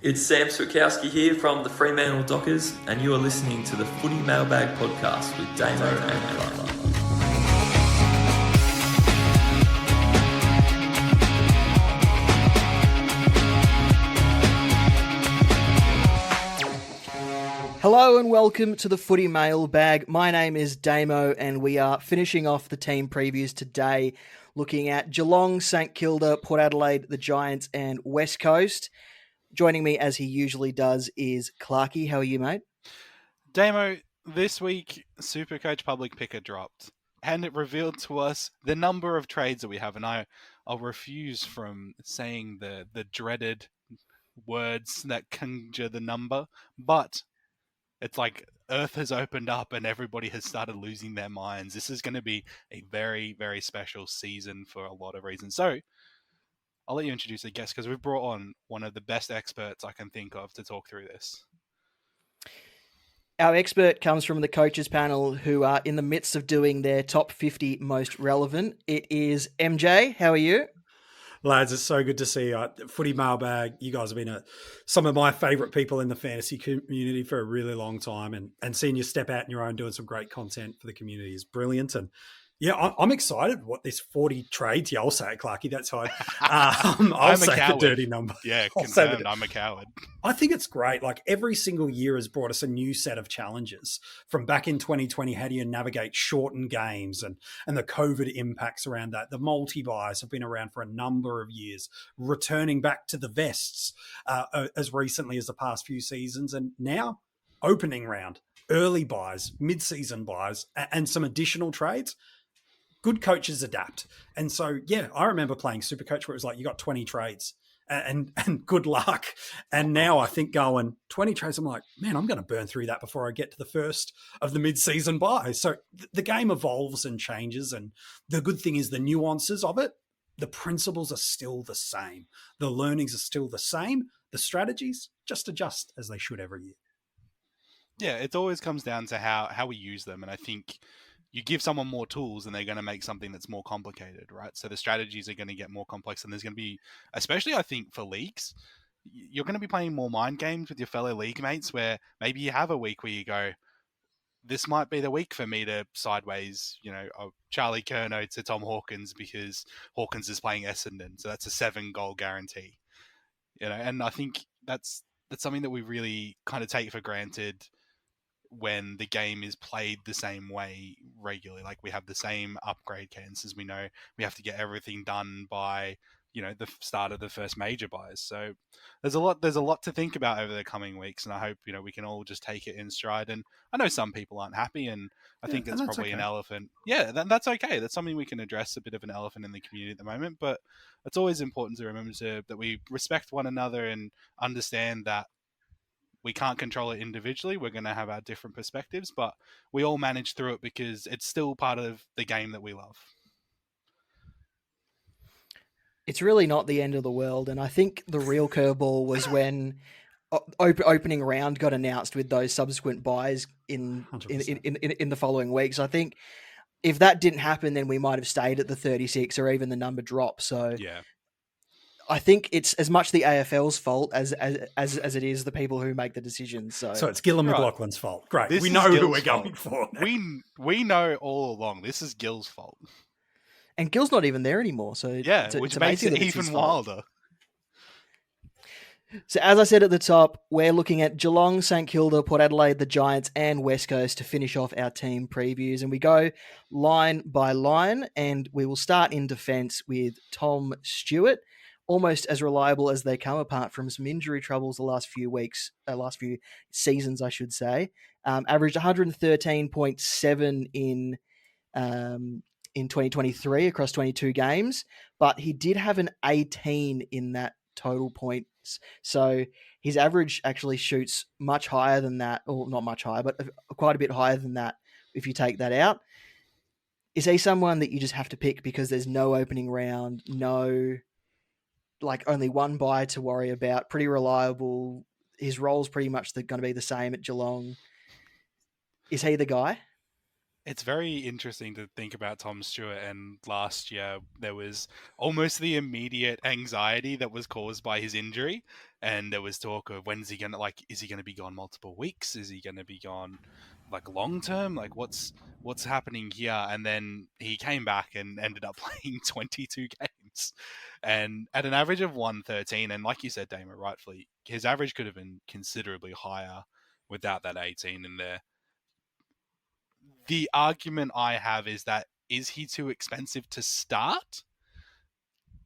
It's Sam Swikowski here from the Fremantle Dockers, and you are listening to the Footy Mailbag Podcast with Damo and Clarky. Hello and welcome to the Footy Mailbag. My name is Damo and we are finishing off the team previews today looking at Geelong, St Kilda, Port Adelaide, the Giants and West Coast. Joining me as he usually does is Clarky. How are you, mate? Damo, this week Supercoach Public Picker dropped and it revealed to us the number of trades that we have, and I'll refuse from saying the dreaded words that conjure the number, but it's like Earth has opened up and everybody has started losing their minds. This is going to be a very, very special season for a lot of reasons. So I'll let you introduce the guest because we've brought on one of the best experts I can think of to talk through this. Our expert comes from the coaches panel who are in the midst of doing their top 50 most relevant. It is MJ. How are you? Lads, it's so good to see you. Footy Mailbag, you guys have been some of my favourite people in the fantasy community for a really long time, and seeing you step out on your own doing some great content for the community is brilliant. And yeah, I'm excited what this 40 trades. Yeah, I'll say it, Clarky. That's how I'll say the dirty number. Yeah, confirmed. I'm a coward. I think it's great. Like every single year has brought us a new set of challenges. From back in 2020, how do you navigate shortened games and the COVID impacts around that? The multi-buys have been around for a number of years, returning back to the vests as recently as the past few seasons. And now opening round, early buys, mid-season buys, and some additional trades. Good coaches adapt. And so, yeah, I remember playing Supercoach where it was like, you got 20 trades and good luck. And now I think going 20 trades, I'm like, man, I'm going to burn through that before I get to the first of the mid-season buys. So the game evolves and changes. And the good thing is the nuances of it, the principles are still the same. The learnings are still the same. The strategies just adjust as they should every year. Yeah, it always comes down to how we use them. And I think you give someone more tools and they're going to make something that's more complicated, right? So the strategies are going to get more complex, and there's going to be, especially I think for leagues, you're going to be playing more mind games with your fellow league mates where maybe you have a week where you go, this might be the week for me to sideways, Charlie Curnow to Tom Hawkins because Hawkins is playing Essendon. So that's a 7-goal guarantee, and I think that's something that we really kind of take for granted when the game is played the same way regularly. Like we have the same upgrade cadences. We know we have to get everything done by, the start of the first major buys. So there's a lot to think about over the coming weeks. And I hope, we can all just take it in stride. And I know some people aren't happy, and I think it's probably okay. An elephant. Yeah, that's okay. That's something we can address, a bit of an elephant in the community at the moment. But it's always important to remember that we respect one another and understand that we can't control it individually. We're going to have our different perspectives, but we all manage through it because it's still part of the game that we love. It's really not the end of the world. And I think the real curveball was when opening round got announced with those subsequent buys in the following weeks. I think if that didn't happen, then we might have stayed at the 36 or even the number dropped. So yeah. I think it's as much the AFL's fault as it is the people who make the decisions. So it's Geel and McLaughlin's fault. Great. We know who we're going for. We know all along. This is Geel's fault. And Geel's not even there anymore. So yeah, which makes it even wilder. So as I said at the top, we're looking at Geelong, St Kilda, Port Adelaide, the Giants and West Coast to finish off our team previews. And we go line by line, and we will start in defence with Tom Stewart. Almost as reliable as they come, apart from some injury troubles the last few seasons, I should say. Averaged 113.7 in 2023 across 22 games, but he did have an 18 in that total points. So his average actually shoots much higher than that, or not much higher, but quite a bit higher than that if you take that out. Is he someone that you just have to pick because there's no opening round, only one buy to worry about, pretty reliable? His role's pretty much going to be the same at Geelong. Is he the guy? It's very interesting to think about Tom Stewart, and last year there was almost the immediate anxiety that was caused by his injury. and there was talk of when's he gonna is he gonna be gone multiple weeks? Is he gonna be gone long term? What's happening here? And then he came back and ended up playing 22 games, and at an average of 113. And like you said, Damo, rightfully, his average could have been considerably higher without that 18 in there. The argument I have is that, is he too expensive to start?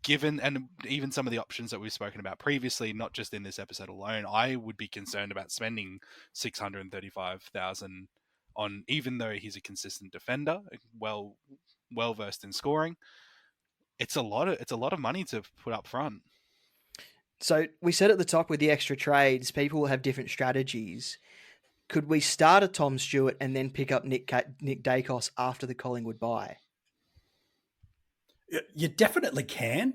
Given, and even some of the options that we've spoken about previously, not just in this episode alone, I would be concerned about spending 635,000 on, even though he's a consistent defender, well versed in scoring. It's a lot of money to put up front. So we said at the top, with the extra trades, people will have different strategies. Could we start a Tom Stewart and then pick up Nick Dacos after the Collingwood bye? You definitely can.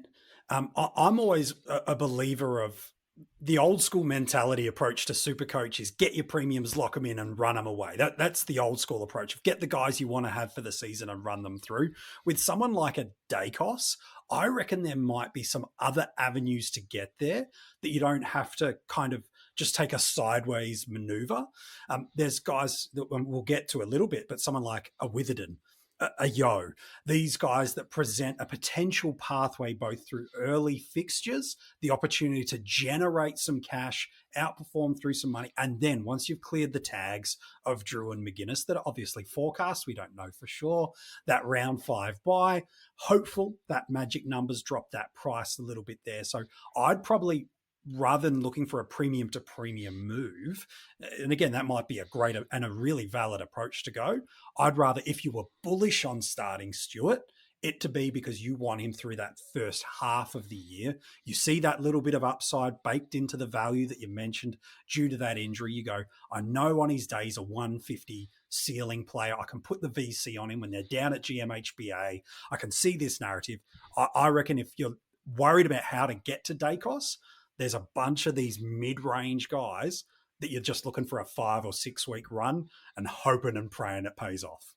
I'm always a believer of the old school mentality approach to super coaches: get your premiums, lock them in, and run them away. That's the old school approach of get the guys you want to have for the season and run them through. With someone like a Dacos, I reckon there might be some other avenues to get there that you don't have to kind of just take a sideways maneuver. There's guys that we'll get to a little bit, but someone like a Witherden, a Yo, these guys that present a potential pathway both through early fixtures, the opportunity to generate some cash, outperform through some money, and then once you've cleared the tags of Drew and McGuinness that are obviously forecast, we don't know for sure, that round 5 bye, hopeful that magic numbers drop that price a little bit there. So I'd probably, rather than looking for a premium to premium move, and again, that might be a great and a really valid approach to go, I'd rather, if you were bullish on starting Stewart, it to be because you want him through that first half of the year. You see that little bit of upside baked into the value that you mentioned due to that injury. You go, I know on his days a 150 ceiling player. I can put the VC on him when they're down at GMHBA. I can see this narrative. I reckon if you're worried about how to get to Dacos, there's a bunch of these mid-range guys that you're just looking for a 5 or 6 week run and hoping and praying it pays off.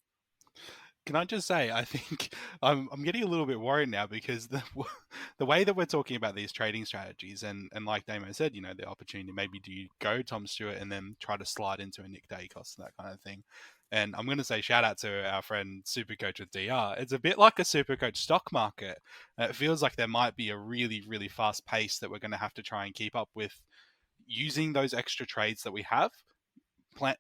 Can I just say, I think I'm getting a little bit worried now because the way that we're talking about these trading strategies, and like Damo said, the opportunity, maybe do you go Tom Stewart and then try to slide into a Nick Dacos, that kind of thing. And I'm going to say shout out to our friend Supercoach with DR. It's a bit like a Supercoach stock market. It feels like there might be a really, really fast pace that we're going to have to try and keep up with using those extra trades that we have,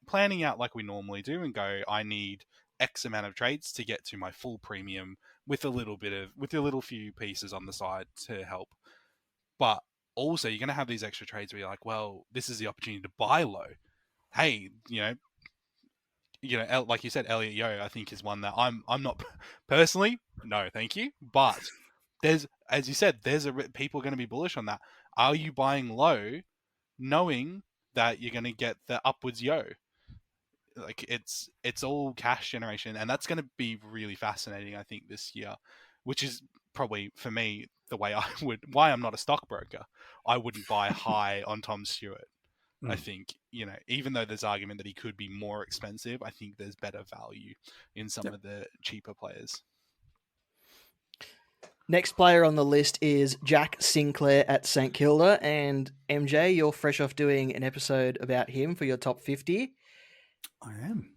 planning out like we normally do and go, I need X amount of trades to get to my full premium with a little few pieces on the side to help. But also you're going to have these extra trades where you're like, well, this is the opportunity to buy low. Hey, like you said, Elliot Yo, I think is one that I'm not personally, no, thank you. But there's, as you said, people are going to be bullish on that. Are you buying low, knowing that you're going to get the upwards Yo? It's all cash generation, and that's going to be really fascinating, I think, this year, which is probably for me the way why I'm not a stockbroker. I wouldn't buy high on Tom Stewart. I think, even though there's argument that he could be more expensive, I think there's better value in some of the cheaper players. Next player on the list is Jack Sinclair at St Kilda. And MJ, you're fresh off doing an episode about him for your top 50. I am.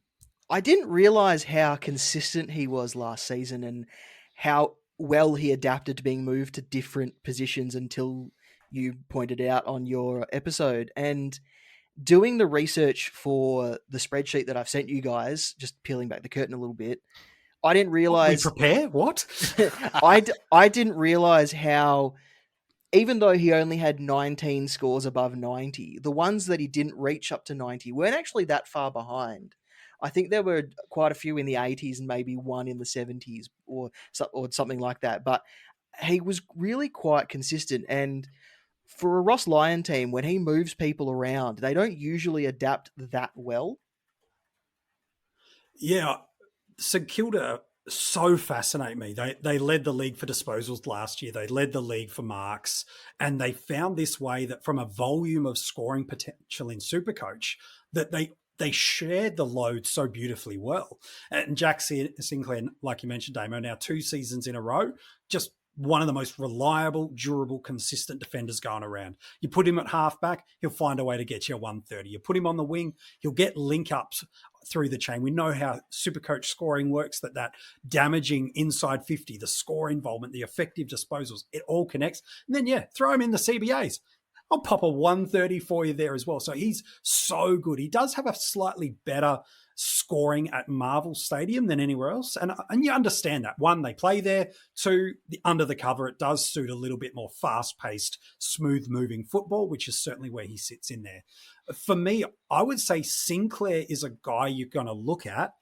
I didn't realise how consistent he was last season and how well he adapted to being moved to different positions until you pointed out on your episode. And doing the research for the spreadsheet that I've sent you guys, just peeling back the curtain a little bit, I didn't realize. We prepare what? I didn't realize how, even though he only had 19 scores above 90, the ones that he didn't reach up to 90 weren't actually that far behind. I think there were quite a few in the 80s and maybe one in the 70s or something like that. But he was really quite consistent. And for a Ross Lyon team, when he moves people around, they don't usually adapt that well. Yeah, St Kilda so fascinate me. They led the league for disposals last year. They led the league for marks, and they found this way that from a volume of scoring potential in Supercoach, that they shared the load so beautifully well. And Jack Sinclair, like you mentioned, Damo, now 2 seasons in a row, just one of the most reliable, durable, consistent defenders going around. You put him at halfback, he'll find a way to get you a 130. You put him on the wing, he'll get link ups through the chain. We know how Supercoach scoring works, that damaging inside 50, the score involvement, the effective disposals, it all connects. And then, throw him in the CBAs. I'll pop a 130 for you there as well. So he's so good. He does have a slightly better scoring at Marvel Stadium than anywhere else. And you understand that. One, they play there. Two, under the cover, it does suit a little bit more fast-paced, smooth-moving football, which is certainly where he sits in there. For me, I would say Sinclair is a guy you're going to look at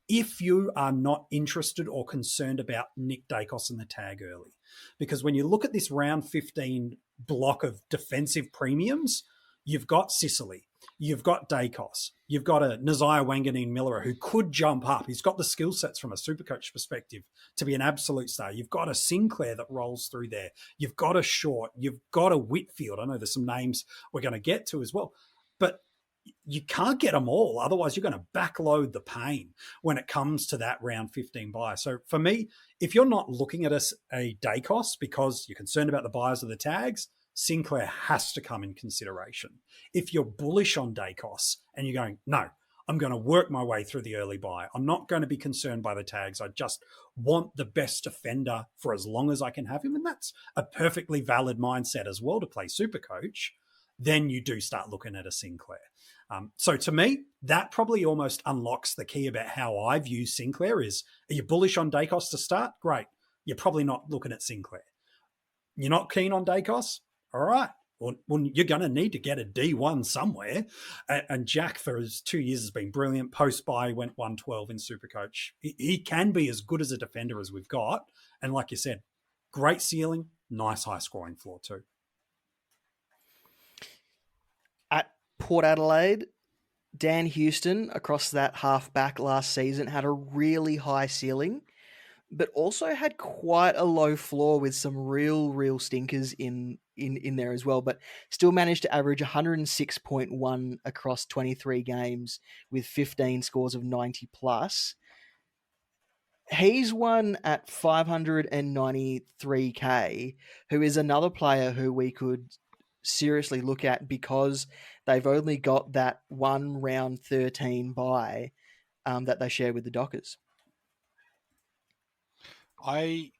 if you are not interested or concerned about Nick Dacos and the tag early. Because when you look at this round 15 block of defensive premiums, you've got Sicily, you've got Dacos, you've got a Nasiah Wanganeen-Miller who could jump up. He's got the skill sets from a Supercoach perspective to be an absolute star. You've got a Sinclair that rolls through there. You've got a Short. You've got a Whitfield. I know there's some names we're going to get to as well. But you can't get them all. Otherwise, you're going to backload the pain when it comes to that round 15 buy. So for me, if you're not looking at a Dacos because you're concerned about the buyers of the tags, Sinclair has to come in consideration. If you're bullish on Dacos and you're going, no, I'm going to work my way through the early buy. I'm not going to be concerned by the tags. I just want the best defender for as long as I can have him. And that's a perfectly valid mindset as well to play Supercoach. Then you do start looking at a Sinclair. So to me, that probably almost unlocks the key about how I view Sinclair is, are you bullish on Dacos to start? Great. You're probably not looking at Sinclair. You're not keen on Dacos? All right. Well, you're going to need to get a D1 somewhere. And Jack, for his 2 years, has been brilliant. Post-buy went 112 in Supercoach. He can be as good as a defender as we've got. And like you said, great ceiling, nice high-scoring floor too. At Port Adelaide, Dan Houston, across that half-back last season, had a really high ceiling, but also had quite a low floor with some real stinkers in there as well, but still managed to average 106.1 across 23 games with 15 scores of 90 plus. He's one at 593k, who is another player who we could seriously look at because they've only got that one round 13 bye that they share with the Dockers. I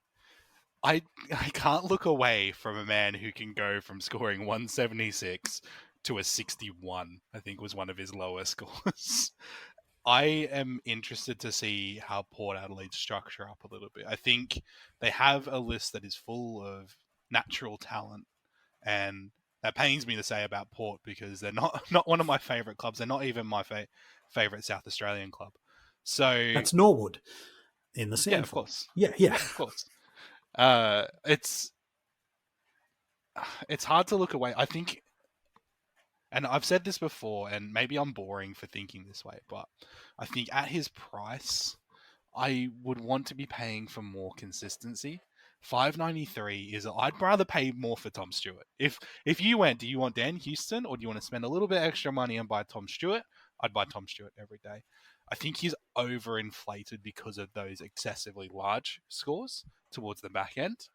can't look away from a man who can go from scoring 176 to a 61, I think was one of his lowest scores. I am interested to see how Port Adelaide structure up a little bit. I think they have a list that is full of natural talent, and that pains me to say about Port because they're not one of my favourite clubs. They're not even my favourite South Australian club. So that's Norwood in the Sandford. Yeah, of course. Yeah, of course. It's hard to look away. I think, and I've said this before, and maybe I'm boring for thinking this way, but I think at his price, I would want to be paying for more consistency. 593 is, I'd rather pay more for Tom Stewart. If you went, do you want Dan Houston or do you want to spend a little bit extra money and buy Tom Stewart? I'd buy Tom Stewart every day. I think he's overinflated because of those excessively large scores towards the back end,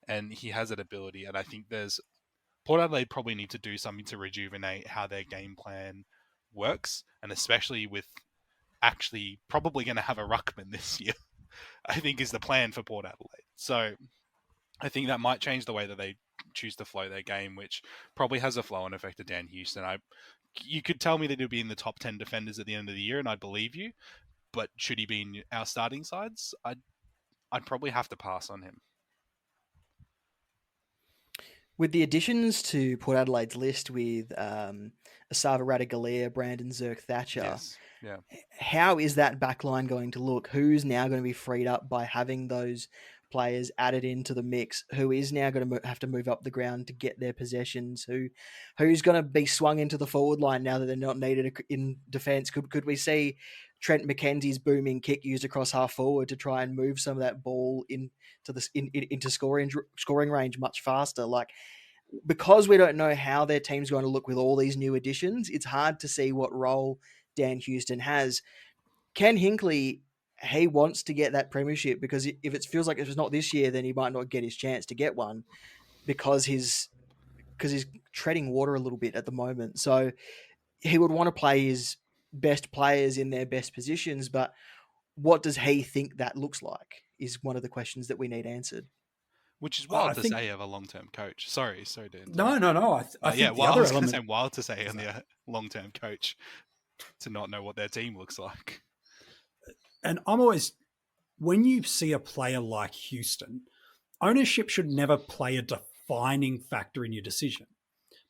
and he has that ability. And I think Port Adelaide probably need to do something to rejuvenate how their game plan works, and especially with actually probably going to have a ruckman this year, I think is the plan for Port Adelaide. So I think that might change the way that they choose to flow their game, which probably has a flow-on effect to Dan Houston. You could tell me that he'll be in the top 10 defenders at the end of the year, and I'd believe you. But should he be in our starting sides, I'd probably have to pass on him. With the additions to Port Adelaide's list with Asava Radagalier, Brandon Zerk-Thatcher, yes. Yeah. How is that backline going to look? Who's now going to be freed up by having those players added into the mix? Who is now going to have to move up the ground to get their possessions? Who's going to be swung into the forward line now that they're not needed in defence? Could we see Trent McKenzie's booming kick used across half forward to try and move some of that ball into scoring range much faster? Because we don't know how their team's going to look with all these new additions, it's hard to see what role Dan Houston has. Ken Hinckley he wants to get that premiership, because if it feels like if it's not this year, then he might not get his chance to get one, because he's treading water a little bit at the moment. So he would want to play his best players in their best positions, but what does he think that looks like is one of the questions that we need answered. Which is I wild to think- say of a long-term coach. Sorry to interrupt. No. I think the I other was going to element. say wild to say on the long-term coach to not know what their team looks like. And I'm always, when you see a player like Houston, ownership should never play a defining factor in your decision.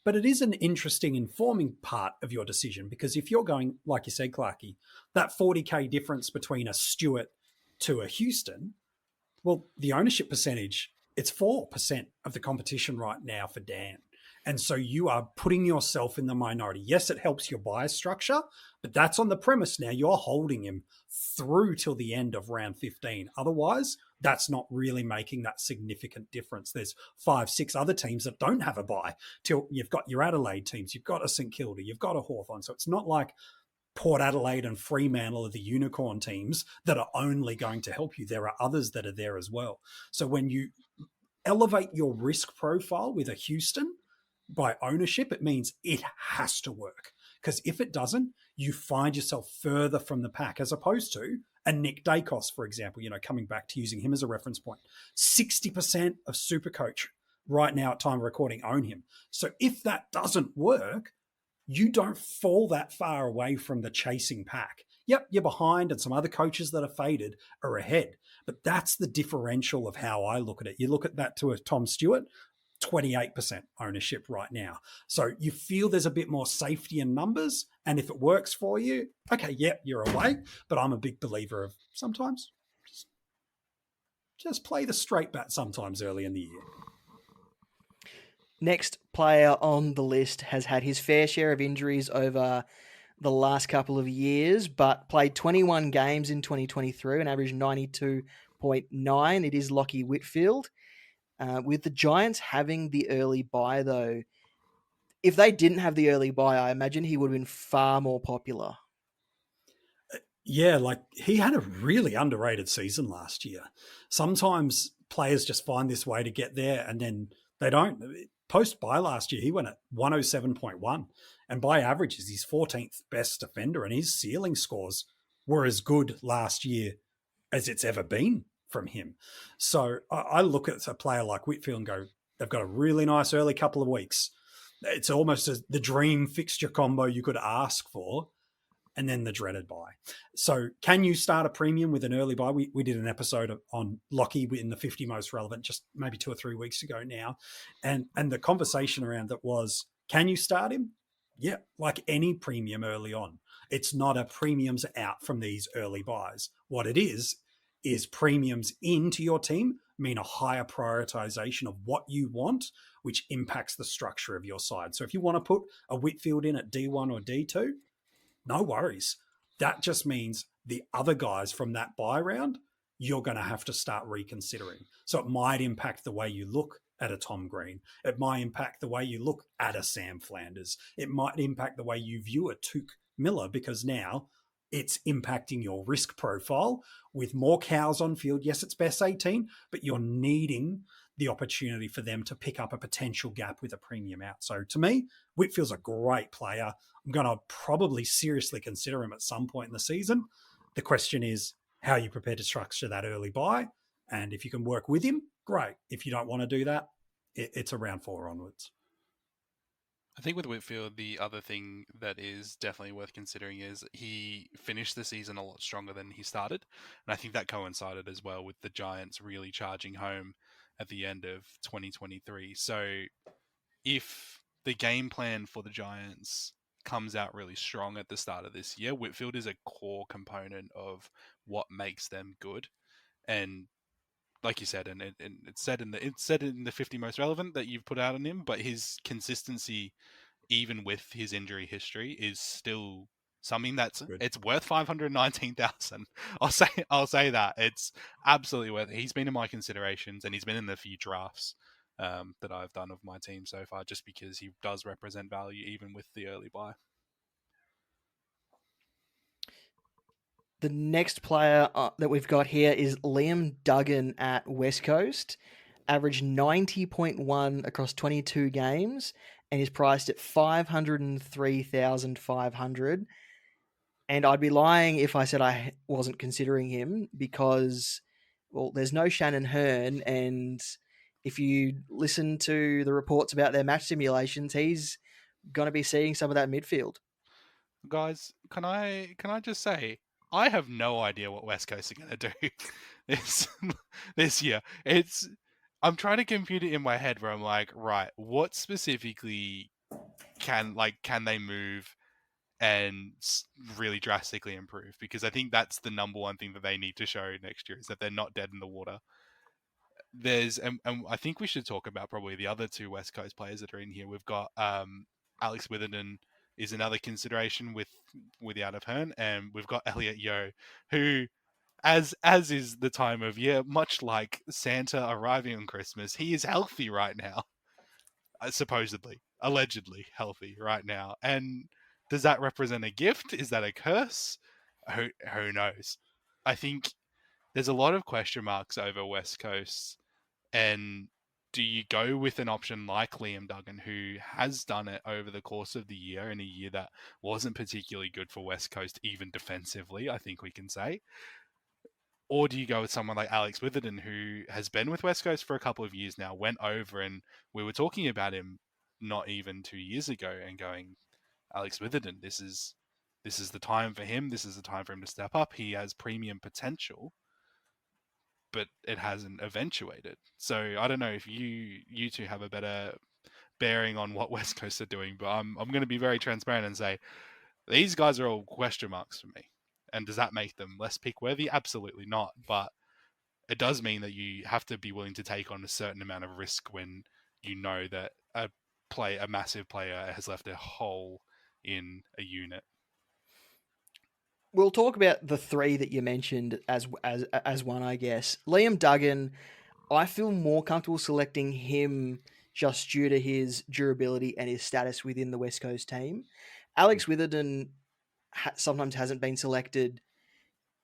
But it is an interesting informing part of your decision, because if you're going, like you said, Clarky, that 40K difference between a Stewart to a Houston, well, the ownership percentage, it's 4% of the competition right now for Dan. And so you are putting yourself in the minority. Yes, it helps your bias structure, but that's on the premise now you're holding him through till the end of round 15. Otherwise, that's not really making that significant difference. There's 5-6 other teams that don't have a bye. Till you've got your Adelaide teams, you've got a St Kilda, you've got a Hawthorn. So it's not like Port Adelaide and Fremantle are the unicorn teams that are only going to help you. There are others that are there as well. So when you elevate your risk profile with a Houston by ownership, it means it has to work. Because if it doesn't, you find yourself further from the pack, as opposed to a Nick Dacos, for example, coming back to using him as a reference point. 60% of Supercoach right now at time of recording own him. So if that doesn't work, you don't fall that far away from the chasing pack. Yep, you're behind, and some other coaches that are faded are ahead. But that's the differential of how I look at it. You look at that to a Tom Stewart, 28% ownership right now. So you feel there's a bit more safety in numbers. And if it works for you, okay, yep, you're away. But I'm a big believer of sometimes just play the straight bat sometimes early in the year. Next player on the list has had his fair share of injuries over the last couple of years, but played 21 games in 2023 and averaged 92.9. It is Lachie Whitfield. With the Giants having the early bye, though, if they didn't have the early bye, I imagine he would have been far more popular. Yeah, like he had a really underrated season last year. Sometimes players just find this way to get there and then they don't. Post bye last year, he went at 107.1, and by average is his 14th best defender, and his ceiling scores were as good last year as it's ever been from him. So I look at a player like Whitfield and go, they've got a really nice early couple of weeks. It's almost the dream fixture combo you could ask for, and then the dreaded bye. So can you start a premium with an early bye? We did an episode on Lachie in the 50 most relevant just maybe 2 or 3 weeks ago now. And the conversation around that was, can you start him? Yeah, like any premium early on. It's not a premiums out from these early buys. What it is premiums into your team mean a higher prioritization of what you want, which impacts the structure of your side. So if you want to put a Whitfield in at D1 or D2, no worries. That just means the other guys from that buy round, you're going to have to start reconsidering. So it might impact the way you look at a Tom Green. It might impact the way you look at a Sam Flanders. It might impact the way you view a Touk Miller, because now it's impacting your risk profile with more cows on field. Yes, it's best 18, but you're needing the opportunity for them to pick up a potential gap with a premium out. So to me, Whitfield's a great player. I'm going to probably seriously consider him at some point in the season. The question is, how are you prepared to structure that early buy? And if you can work with him, great. If you don't want to do that, it's a round 4 onwards. I think with Whitfield, the other thing that is definitely worth considering is he finished the season a lot stronger than he started. And I think that coincided as well with the Giants really charging home at the end of 2023. So if the game plan for the Giants comes out really strong at the start of this year, Whitfield is a core component of what makes them good. And like you said, and it's said in the 50 most relevant that you've put out on him, but his consistency, even with his injury history, is still something that's Good. It's worth 519,000. I'll say that it's absolutely worth it. He's been in my considerations, and he's been in the few drafts that I've done of my team so far, just because he does represent value even with the early buy. The next player that we've got here is Liam Duggan at West Coast, averaged 90.1 across 22 games, and is priced at 503,500. And I'd be lying if I said I wasn't considering him because, well, there's no Shannon Hearn, and if you listen to the reports about their match simulations, he's going to be seeing some of that midfield. Guys, can I just say I have no idea what West Coast are going to do this year. I'm trying to compute it in my head where I'm like, right, what specifically can they move and really drastically improve? Because I think that's the number one thing that they need to show next year is that they're not dead in the water. And I think we should talk about probably the other two West Coast players that are in here. We've got Alex Witherden is another consideration with the out of Hearn, and we've got Elliot Yeo, who, as is the time of year, much like Santa arriving on Christmas, he is healthy right now, supposedly, allegedly healthy right now. And does that represent a gift? Is that a curse? Who knows? I think there's a lot of question marks over West Coast. And do you go with an option like Liam Duggan, who has done it over the course of the year in a year that wasn't particularly good for West Coast, even defensively, I think we can say? Or do you go with someone like Alex Witherden, who has been with West Coast for a couple of years now, went over, and we were talking about him not even 2 years ago and going, Alex Witherden, this is the time for him. This is the time for him to step up. He has premium potential, but it hasn't eventuated. So I don't know if you two have a better bearing on what West Coast are doing, but I'm going to be very transparent and say these guys are all question marks for me. And does that make them less pick worthy? Absolutely not. But it does mean that you have to be willing to take on a certain amount of risk when you know that a massive player has left a hole in a unit. We'll talk about the three that you mentioned as one, I guess. Liam Duggan, I feel more comfortable selecting him just due to his durability and his status within the West Coast team. Alex Witherden sometimes hasn't been selected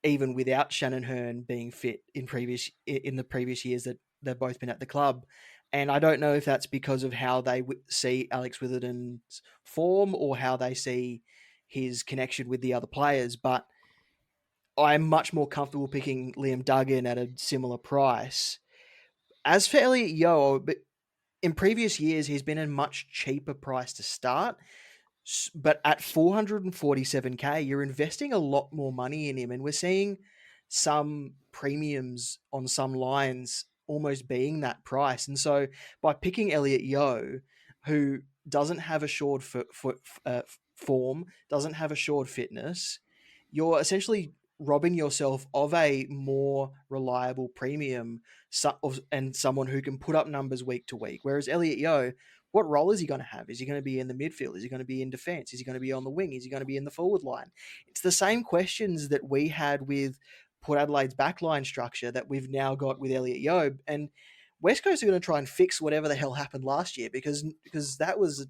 even without Shannon Hearn being fit in the previous years that they've both been at the club. And I don't know if that's because of how they see Alex Witherden's form or how they see his connection with the other players, but I'm much more comfortable picking Liam Duggan at a similar price. As for Elliot Yeo, in previous years, he's been a much cheaper price to start, but at 447k, you're investing a lot more money in him, and we're seeing some premiums on some lines almost being that price. And so by picking Elliot Yeo, who doesn't have assured form, doesn't have assured fitness, you're essentially robbing yourself of a more reliable premium and someone who can put up numbers week to week. Whereas Elliot Yeo, what role is he going to have? Is he going to be in the midfield? Is he going to be in defence? Is he going to be on the wing? Is he going to be in the forward line? It's the same questions that we had with Port Adelaide's backline structure that we've now got with Elliot Yeo. And West Coast are going to try and fix whatever the hell happened last year because that was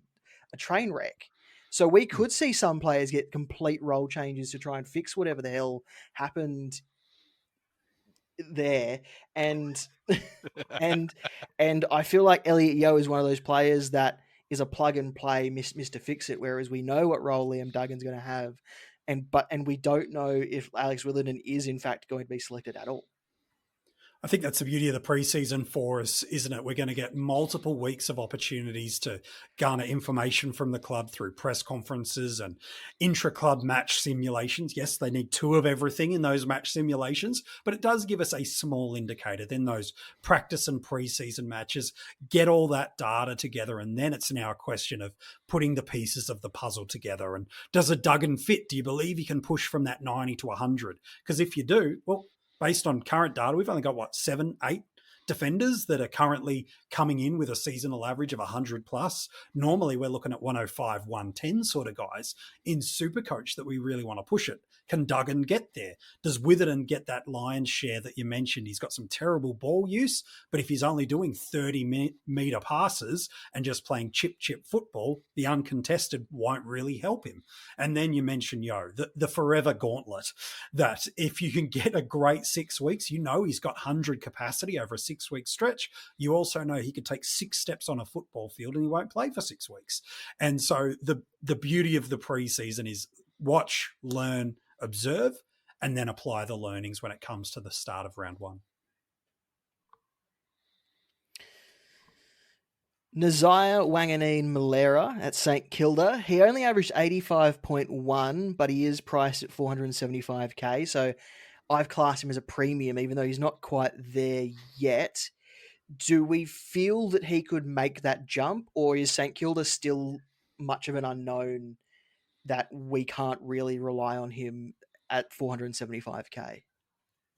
a train wreck. So we could see some players get complete role changes to try and fix whatever the hell happened there. And I feel like Elliot Yeo is one of those players that is a plug and play Mr. Fix-It, whereas we know what role Liam Duggan's going to have, and we don't know if Alex Witherden is in fact going to be selected at all. I think that's the beauty of the preseason for us, isn't it? We're going to get multiple weeks of opportunities to garner information from the club through press conferences and intra-club match simulations. Yes, they need 2 of everything in those match simulations, but it does give us a small indicator. Then those practice and preseason matches, get all that data together, and then it's now a question of putting the pieces of the puzzle together. And does a Duggan fit? Do you believe he can push from that 90 to 100? Because if you do, well, based on current data, we've only got, 7, 8 defenders that are currently coming in with a seasonal average of 100 plus. Normally, we're looking at 105, 110 sort of guys in Supercoach that we really want to push it. Can Duggan get there? Does Witherden get that lion's share that you mentioned? He's got some terrible ball use, but if he's only doing 30-meter passes and just playing chip football, the uncontested won't really help him. And then you mentioned the forever gauntlet, that if you can get a great 6 weeks, he's got 100 capacity over a 6-week stretch. You also know he could take 6 steps on a football field and he won't play for 6 weeks. And so the beauty of the preseason is watch, learn, observe, and then apply the learnings when it comes to the start of round 1. Nazaya Wanganeen Malera at St Kilda. He only averaged 85.1, but he is priced at 475k. So I've classed him as a premium, even though he's not quite there yet. Do we feel that he could make that jump, or is St Kilda still much of an unknown that we can't really rely on him at 475k?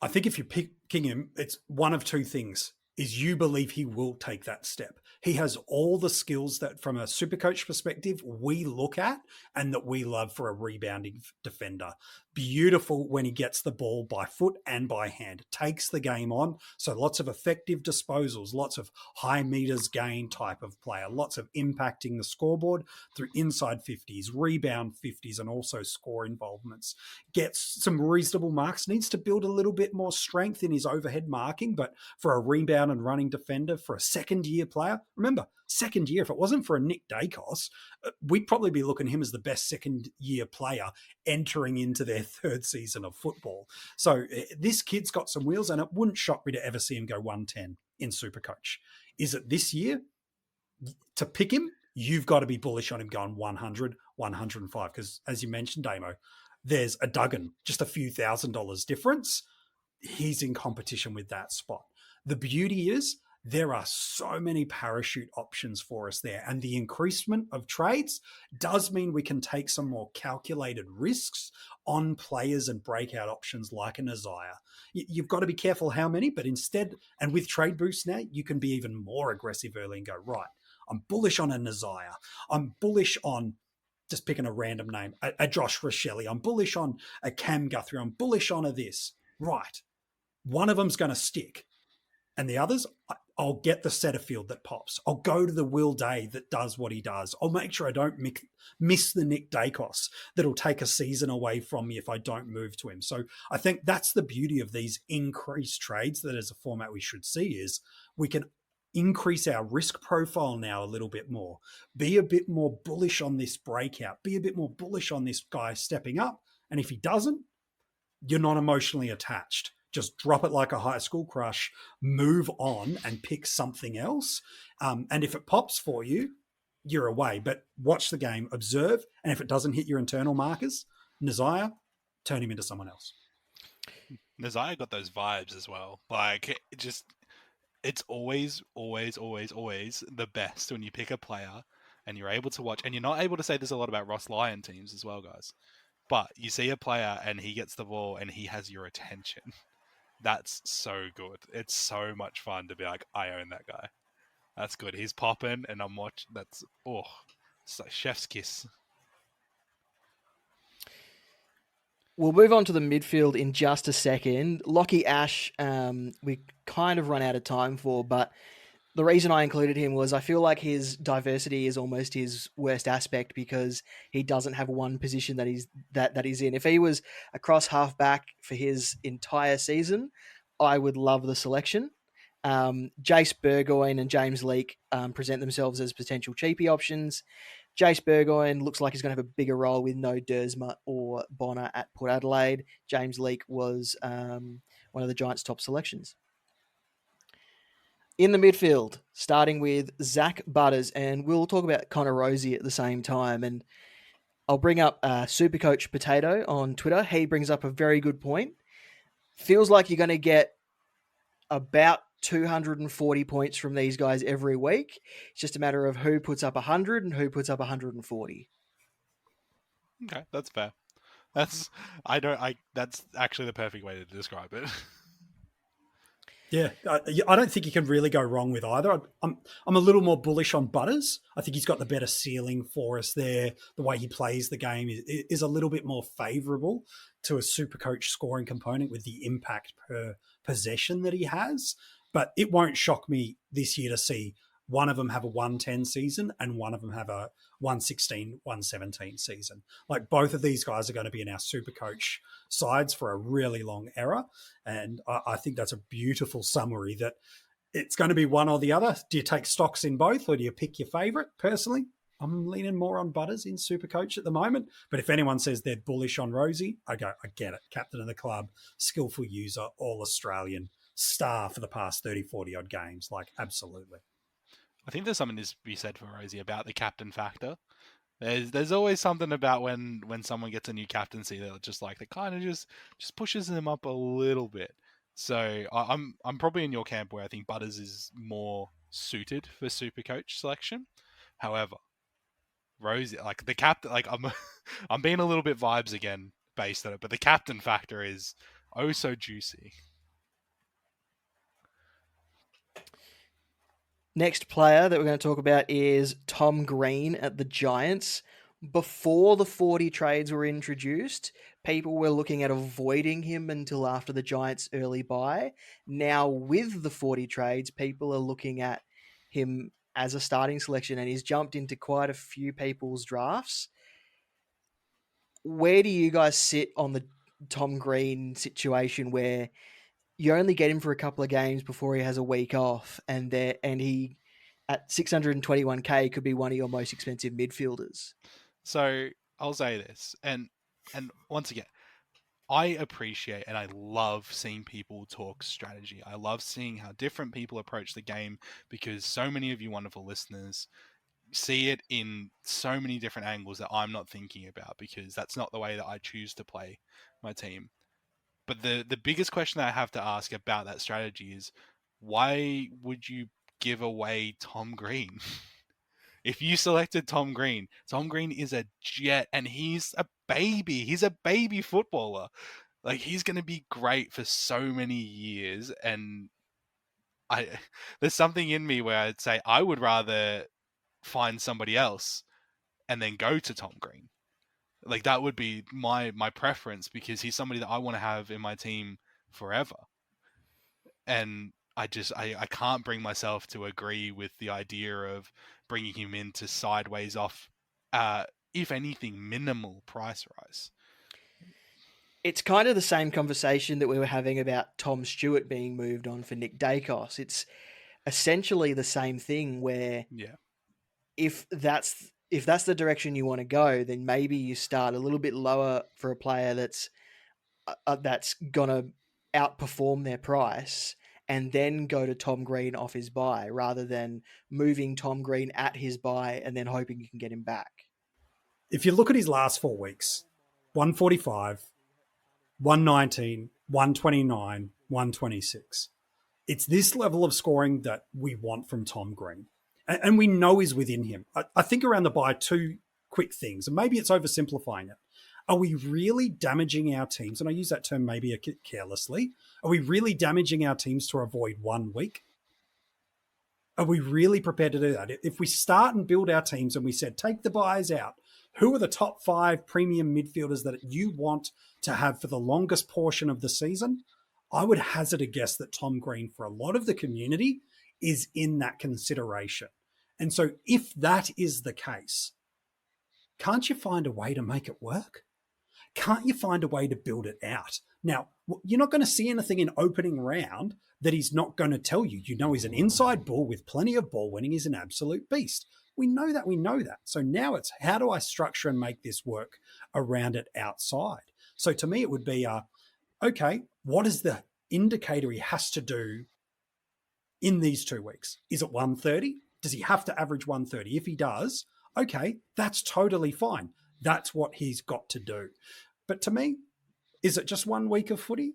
I think if you're picking him, it's one of two things. Is you believe he will take that step. He has all the skills that from a Supercoach perspective we look at and that we love for a rebounding defender. Beautiful when he gets the ball by foot and by hand. Takes the game on. So lots of effective disposals, lots of high meters gain type of player, lots of impacting the scoreboard through inside 50s, rebound 50s, and also score involvements. Gets some reasonable marks, needs to build a little bit more strength in his overhead marking, but for a rebound and running defender for a second-year player. Remember, second year, if it wasn't for a Nick Dacos, we'd probably be looking at him as the best second-year player entering into their third season of football. So this kid's got some wheels, and it wouldn't shock me to ever see him go 110 in Supercoach. Is it this year? To pick him, you've got to be bullish on him going 100, 105, because as you mentioned, Damo, there's a Duggan, just a few $1,000s difference. He's in competition with that spot. The beauty is there are so many parachute options for us there, and the increasement of trades does mean we can take some more calculated risks on players and breakout options like an Isaiah. You've got to be careful how many, but instead, and with trade boosts now, you can be even more aggressive early and go, right, I'm bullish on an Isaiah. I'm bullish on, just picking a random name, a Josh Rochelle. I'm bullish on a Cam Guthrie. I'm bullish on a this. Right. One of them's going to stick. And the others, I'll get the Setterfield that pops. I'll go to the Will Day that does what he does. I'll make sure I don't miss the Nick Dacos that'll take a season away from me if I don't move to him. So I think that's the beauty of these increased trades, that as a format we should see, is we can increase our risk profile now a little bit more. Be a bit more bullish on this breakout. Be a bit more bullish on this guy stepping up. And if he doesn't, you're not emotionally attached. Just drop it like a high school crush, move on and pick something else. And if it pops for you, you're away. But watch the game, observe, and if it doesn't hit your internal markers, Nazaya, turn him into someone else. Nazaya got those vibes as well. Like, it's always the best when you pick a player and you're able to watch. And you're not able to say this a lot about Ross Lyon teams as well, guys. But you see a player and he gets the ball and he has your attention. That's so good. It's so much fun to be like, I own that guy. That's good. He's popping and I'm watching. It's like chef's kiss. We'll move on to the midfield in just a second. Lockie Ash, we kind of run out of time for, but the reason I included him was I feel like his diversity is almost his worst aspect because he doesn't have one position that he's in. If he was across halfback for his entire season, I would love the selection. Jace Burgoyne and James Leake present themselves as potential cheapie options. Jace Burgoyne looks like he's going to have a bigger role with no Dersma or Bonner at Port Adelaide. James Leake was one of the Giants' top selections. In the midfield, starting with Zach Butters, and we'll talk about Connor Rosie at the same time. And I'll bring up Supercoach Potato on Twitter. He brings up a very good point. Feels like you're going to get about 240 points from these guys every week. It's just a matter of who puts up 100 and who puts up 140. Okay, that's fair. That's actually the perfect way to describe it. Yeah, I don't think you can really go wrong with either. I'm a little more bullish on Butters. I think he's got the better ceiling for us there. The way he plays the game is a little bit more favourable to a Supercoach scoring component with the impact per possession that he has. But it won't shock me this year to see one of them have a 110 season and one of them have a 116, 117 season. Like both of these guys are going to be in our Supercoach sides for a really long era. And I think that's a beautiful summary that it's going to be one or the other. Do you take stocks in both or do you pick your favourite? Personally, I'm leaning more on Butters in Supercoach at the moment. But if anyone says they're bullish on Rosie, I go, I get it. Captain of the club, skillful user, all Australian, star for the past 30, 40 odd games. Like, absolutely. I think there's something to be said for Rosie about the captain factor. There's always something about when someone gets a new captaincy that just like that kind of just pushes them up a little bit. So I'm probably in your camp where I think Butters is more suited for Supercoach selection. However, Rosie, like the captain, like I'm being a little bit vibes again based on it, but the captain factor is oh so juicy. Next player that we're going to talk about is Tom Green at the Giants. Before the 40 trades were introduced, people were looking at avoiding him until after the Giants' early bye. Now, with the 40 trades, people are looking at him as a starting selection, and he's jumped into quite a few people's drafts. Where do you guys sit on the Tom Green situation where you only get him for a couple of games before he has a week off, and he at 621k could be one of your most expensive midfielders? So I'll say this, and once again, I appreciate and I love seeing people talk strategy. I love seeing how different people approach the game because so many of you wonderful listeners see it in so many different angles that I'm not thinking about because that's not the way that I choose to play my team. But the biggest question that I have to ask about that strategy is why would you give away Tom Green? If you selected Tom Green is a jet and he's a baby. He's a baby footballer. Like he's going to be great for so many years. And there's something in me where I'd say I would rather find somebody else and then go to Tom Green. Like that would be my preference because he's somebody that I want to have in my team forever. And I can't bring myself to agree with the idea of bringing him in to sideways off, if anything, minimal price rise. It's kind of the same conversation that we were having about Tom Stewart being moved on for Nick Dacos. It's essentially the same thing where if that's the direction you want to go, then maybe you start a little bit lower for a player that's going to outperform their price and then go to Tom Green off his bye rather than moving Tom Green at his bye and then hoping you can get him back. If you look at his last 4 weeks, 145, 119, 129, 126. It's this level of scoring that we want from Tom Green. And we know is within him. I think around the bye, two quick things, and maybe it's oversimplifying it. Are we really damaging our teams? And I use that term maybe carelessly. Are we really damaging our teams to avoid 1 week? Are we really prepared to do that? If we start and build our teams and we said, take the buys out, who are the top 5 premium midfielders that you want to have for the longest portion of the season? I would hazard a guess that Tom Green, for a lot of the community, is in that consideration. And so if that is the case, can't you find a way to make it work? Can't you find a way to build it out? Now, you're not going to see anything in opening round that he's not going to tell you. You know he's an inside bull with plenty of ball winning. He's an absolute beast. We know that. So now it's how do I structure and make this work around it outside? So to me, it would be, okay, what is the indicator he has to do in these 2 weeks? Is it 130? Does he have to average 130? If he does, okay, that's totally fine. That's what he's got to do. But to me, is it just 1 week of footy?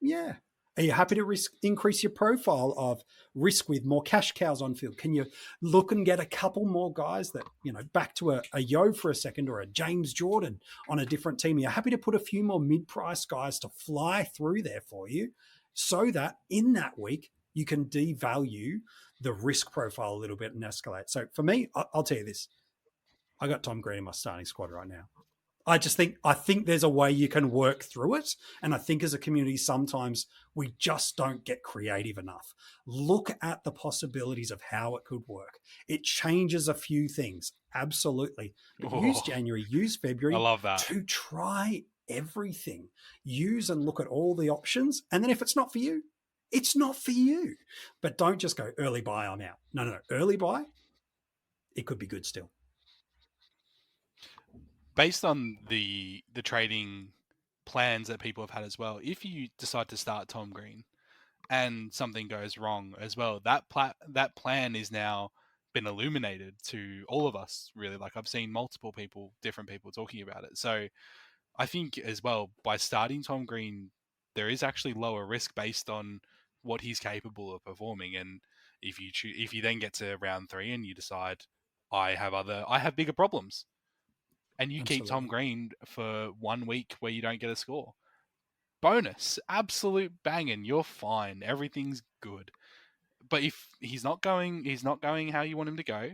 Yeah. Are you happy to increase your profile of risk with more cash cows on field? Can you look and get a couple more guys that, back to a Yo for a second or a James Jordan on a different team? Are you happy to put a few more mid-price guys to fly through there for you so that in that week you can devalue the risk profile a little bit and escalate. So for me, I'll tell you this. I got Tom Green in my starting squad right now. I think there's a way you can work through it. And I think as a community, sometimes we just don't get creative enough. Look at the possibilities of how it could work. It changes a few things, absolutely. But use January, use February. I love that. To try everything. Use and look at all the options. And then if it's not for you, it's not for you. But don't just go early buy, I'm out. No. Early buy, it could be good still. Based on the trading plans that people have had as well, if you decide to start Tom Green and something goes wrong as well, that plan is now been illuminated to all of us, really. Like, I've seen multiple different people talking about it. So I think as well, by starting Tom Green, there is actually lower risk based on what he's capable of performing. And if you then get to round 3 and you decide, I have bigger problems, and you keep Tom Green for 1 week where you don't get a score, bonus, absolute banging, you're fine, everything's good. But if he's not going how you want him to go,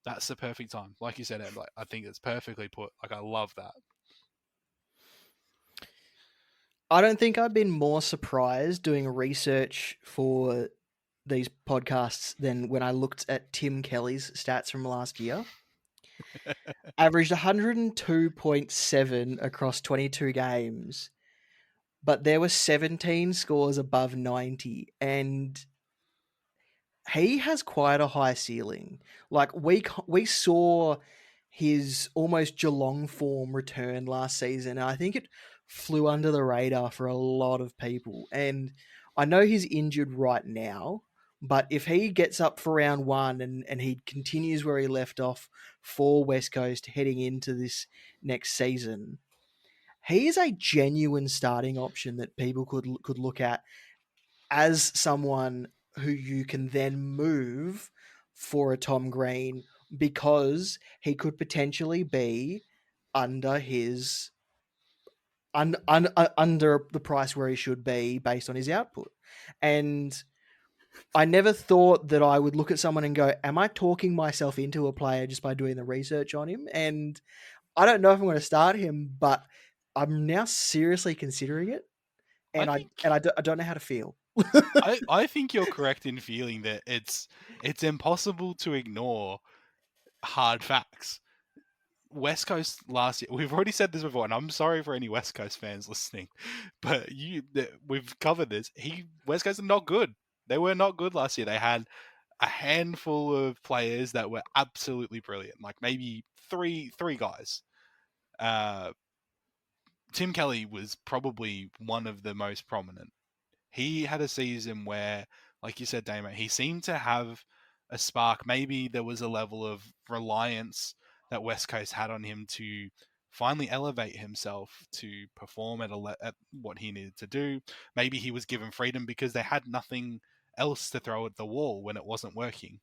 that's the perfect time. Like you said, Ed, like, I think it's perfectly put. Like, I love that. I don't think I've been more surprised doing research for these podcasts than when I looked at Tim Kelly's stats from last year. Averaged 102.7 across 22 games, but there were 17 scores above 90, and he has quite a high ceiling. Like, we saw his almost Geelong form return last season, and I think it flew under the radar for a lot of people. And I know he's injured right now, but if he gets up for round 1 and he continues where he left off for West Coast heading into this next season, he is a genuine starting option that people could look at as someone who you can then move for a Tom Green, because he could potentially be under his under the price where he should be based on his output. And I never thought that I would look at someone and go, am I talking myself into a player just by doing the research on him? And I don't know if I'm going to start him, but I'm now seriously considering it. And I don't know how to feel. I think you're correct in feeling that it's impossible to ignore hard facts. West Coast last year, we've already said this before, and I'm sorry for any West Coast fans listening, but we've covered this. West Coast are not good. They were not good last year. They had a handful of players that were absolutely brilliant, like maybe three guys. Tim Kelly was probably one of the most prominent. He had a season where, like you said, Damo, he seemed to have a spark. Maybe there was a level of reliance that West Coast had on him to finally elevate himself to perform at what he needed to do. Maybe he was given freedom because they had nothing else to throw at the wall when it wasn't working.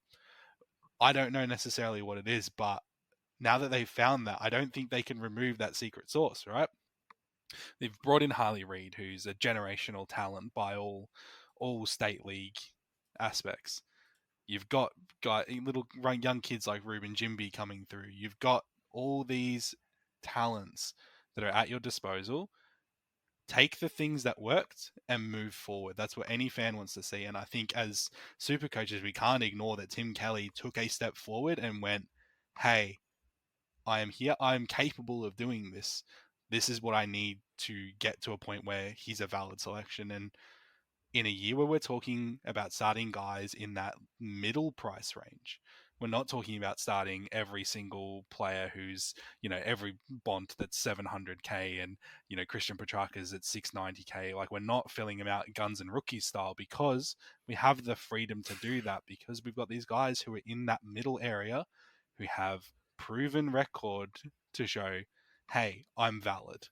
I don't know necessarily what it is, but now that they've found that, I don't think they can remove that secret sauce, right? They've brought in Harley Reid, who's a generational talent by all state league aspects. You've got little young kids like Ruben Jimby coming through. You've got all these talents that are at your disposal. Take the things that worked and move forward. That's what any fan wants to see. And I think as super coaches, we can't ignore that Tim Kelly took a step forward and went, hey, I am here. I am capable of doing this. This is what I need to get to a point where he's a valid selection. And in a year where we're talking about starting guys in that middle price range, we're not talking about starting every single player who's, every Bont that's 700k and, Christian Petrarca's at 690k. Like, we're not filling them out guns and rookies style, because we have the freedom to do that, because we've got these guys who are in that middle area who have proven record to show, hey, I'm valid.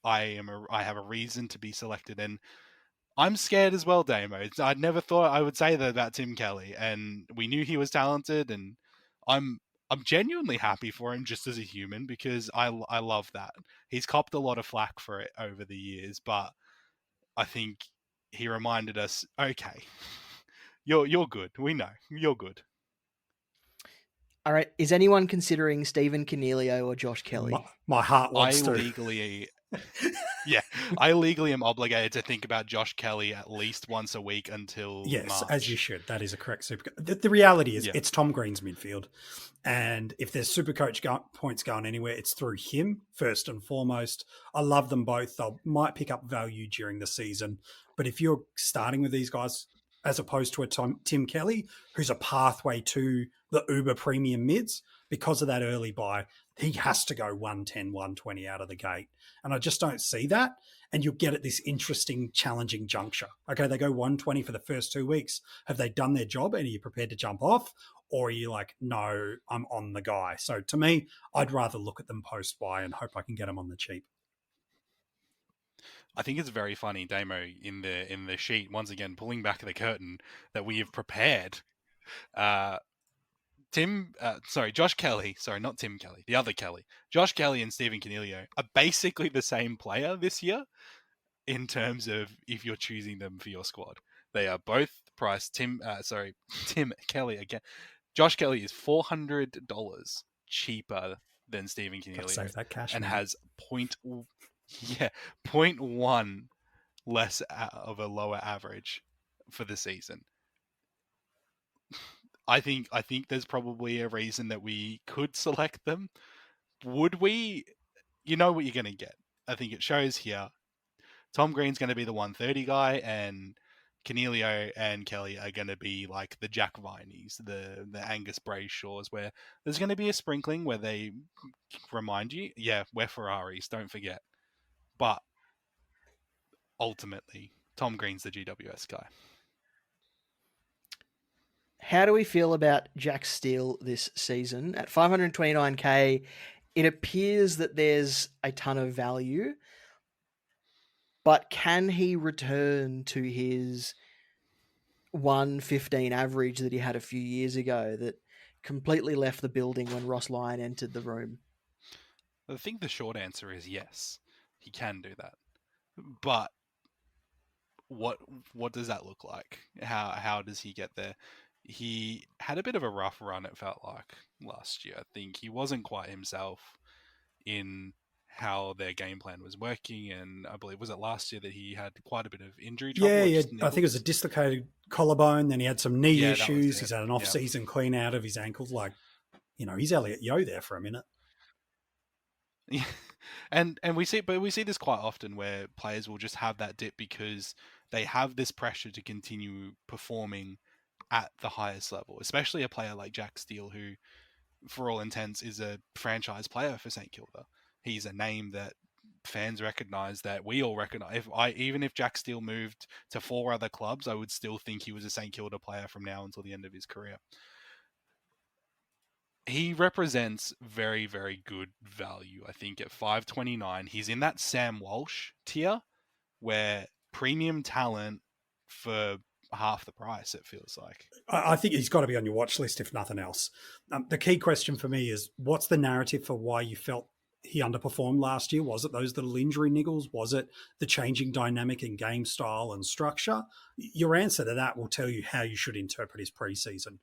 I have a reason to be selected. And I'm scared as well, Damo. I never thought I would say that about Tim Kelly, and we knew he was talented, and I'm genuinely happy for him just as a human, because I love that. He's copped a lot of flack for it over the years, but I think he reminded us, okay, you're good. We know you're good. All right. Is anyone considering Stephen Cornelio or Josh Kelly? My heart wants to. I legally am obligated to think about Josh Kelly at least once a week until yes, March. as you should. That is a correct super. The reality is, it's Tom Green's midfield, and if there's super coach points going anywhere, it's through him first and foremost. I love them both. They might pick up value during the season, but if you're starting with these guys as opposed to a Tim Kelly, who's a pathway to the uber premium mids, because of that early buy, he has to go 110, 120 out of the gate. And I just don't see that. And you'll get at this interesting, challenging juncture. Okay, they go 120 for the first 2 weeks. Have they done their job? And are you prepared to jump off? Or are you like, no, I'm on the guy? So to me, I'd rather look at them post-buy and hope I can get them on the cheap. I think it's very funny, Damo, in the sheet, once again, pulling back the curtain, that we have prepared Josh Kelly, not Tim Kelly, the other Kelly. Josh Kelly and Stephen Cornelio are basically the same player this year in terms of if you're choosing them for your squad. They are both priced, Tim Kelly again. Josh Kelly is $400 cheaper than Stephen Cornelio. Save that cash, and man. has 0.1 less of a lower average for the season. I think there's probably a reason that we could select them. Would we? You know what you're going to get. I think it shows here. Tom Green's going to be the 130 guy, and Cornelio and Kelly are going to be like the Jack Viney's, the Angus Brayshaws, where there's going to be a sprinkling where they remind you, yeah, we're Ferraris, don't forget. But ultimately, Tom Green's the GWS guy. How do we feel about Jack Steele this season? At 529k, it appears that there's a ton of value, but can he return to his 115 average that he had a few years ago that completely left the building when Ross Lyon entered the room? I think the short answer is yes, he can do that. But what does that look like? How does he get there? He had a bit of a rough run, it felt like, last year. I think he wasn't quite himself in how their game plan was working, and I believe, was it last year that he had quite a bit of injury trouble? Yeah. I think it was a dislocated collarbone, then he had some knee issues. He's had an off-season clean out of his ankles. Like, he's Elliot Yeo there for a minute. Yeah. And we see this quite often where players will just have that dip because they have this pressure to continue performing at the highest level, especially a player like Jack Steele, who, for all intents, is a franchise player for St Kilda. He's a name that fans recognise, that we all recognise. Even if Jack Steele moved to 4 other clubs, I would still think he was a St Kilda player from now until the end of his career. He represents very, very good value, I think, at 529. He's in that Sam Walsh tier where premium talent for half the price, it feels like. I think he's got to be on your watch list, if nothing else. The key question for me is, what's the narrative for why you felt he underperformed last year? Was it those little injury niggles? Was it the changing dynamic in game style and structure? Your answer to that will tell you how you should interpret his preseason.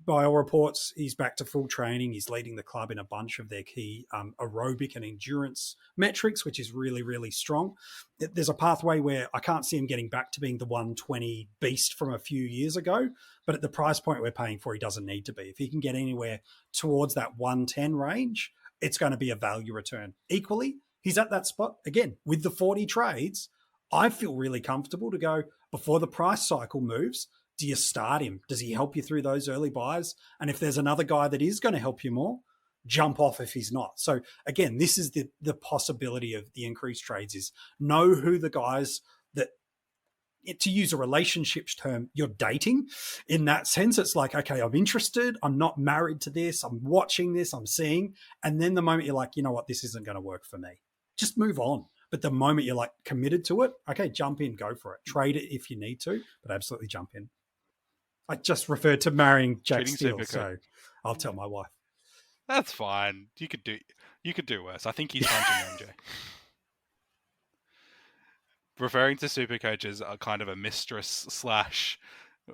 By all reports, he's back to full training. He's leading the club in a bunch of their key aerobic and endurance metrics, which is really, really strong. There's a pathway where I can't see him getting back to being the 120 beast from a few years ago, but at the price point we're paying for, he doesn't need to be. If he can get anywhere towards that 110 range, it's going to be a value return. Equally, he's at that spot, again, with the 40 trades. I feel really comfortable to go, before the price cycle moves, do you start him? Does he help you through those early buys? And if there's another guy that is going to help you more, jump off if he's not. So again, this is the possibility of the increased trades, is know who the guys that, to use a relationships term, you're dating. In that sense, it's like, okay, I'm interested. I'm not married to this. I'm watching this. I'm seeing. And then the moment you're like, you know what, this isn't going to work for me, just move on. But the moment you're like committed to it, okay, jump in, go for it. Trade it if you need to, but absolutely jump in. I just referred to marrying Jack Steele, so I'll tell my wife. That's fine. You could do worse. I think he's punching MJ. referring to Supercoach as a kind of a mistress slash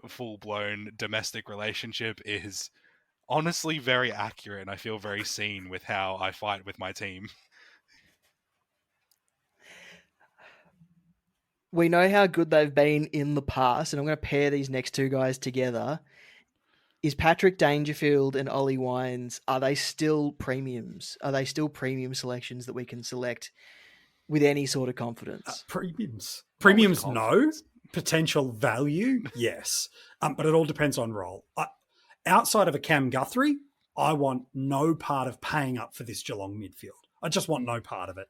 full-blown domestic relationship is honestly very accurate, and I feel very seen with how I fight with my team. We know how good they've been in the past, and I'm going to pair these next two guys together. Is Patrick Dangerfield and Ollie Wines, are they still premiums? Are they still premium selections that we can select with any sort of confidence? Premiums, no. Potential value, yes. But it all depends on role. Outside of a Cam Guthrie, I want no part of paying up for this Geelong midfield. I just want no part of it.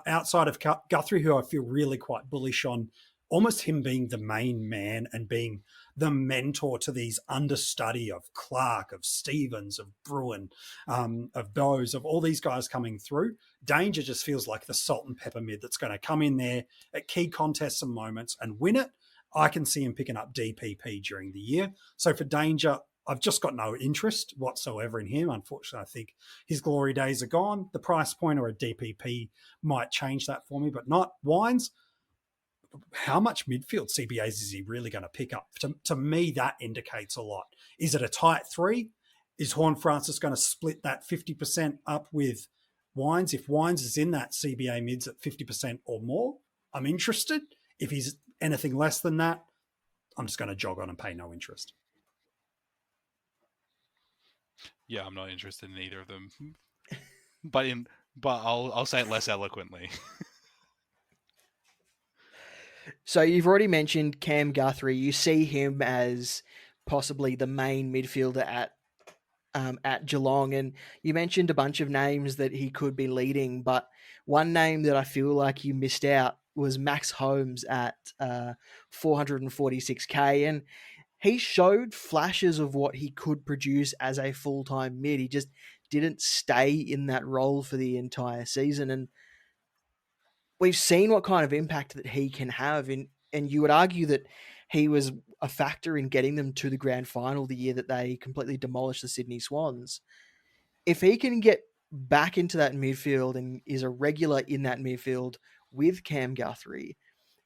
Outside of Guthrie, who I feel really quite bullish on, almost him being the main man and being the mentor to these understudy of Clark, of Stevens, of Bruin, of Bowes, of all these guys coming through. Danger just feels like the salt and pepper mid that's going to come in there at key contests and moments and win it. I can see him picking up DPP during the year. So for Danger, I've just got no interest whatsoever in him. Unfortunately, I think his glory days are gone. The price point or a DPP might change that for me, but not Wines. How much midfield CBAs is he really going to pick up? To me, that indicates a lot. Is it a tight three? Is Horne-Francis going to split that 50% up with Wines? If Wines is in that CBA mids at 50% or more, I'm interested. If he's anything less than that, I'm just going to jog on and pay no interest. Yeah, I'm not interested in either of them. But I'll say it less eloquently. So you've already mentioned Cam Guthrie. You see him as possibly the main midfielder at Geelong, and you mentioned a bunch of names that he could be leading, but one name that I feel like you missed out was Max Holmes at 446k, and he showed flashes of what he could produce as a full-time mid. He just didn't stay in that role for the entire season, and we've seen what kind of impact that he can have. And you would argue that he was a factor in getting them to the grand final the year that they completely demolished the Sydney Swans. If he can get back into that midfield and is a regular in that midfield with Cam Guthrie,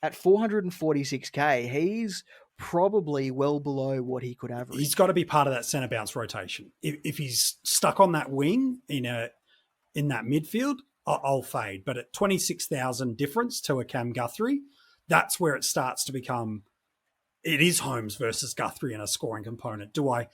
at 446k, he's probably well below what he could average. He's got to be part of that centre bounce rotation. If he's stuck on that wing in that midfield, I'll fade. But at 26,000 difference to a Cam Guthrie, that's where it starts to become, it is Holmes versus Guthrie in a scoring component. Do I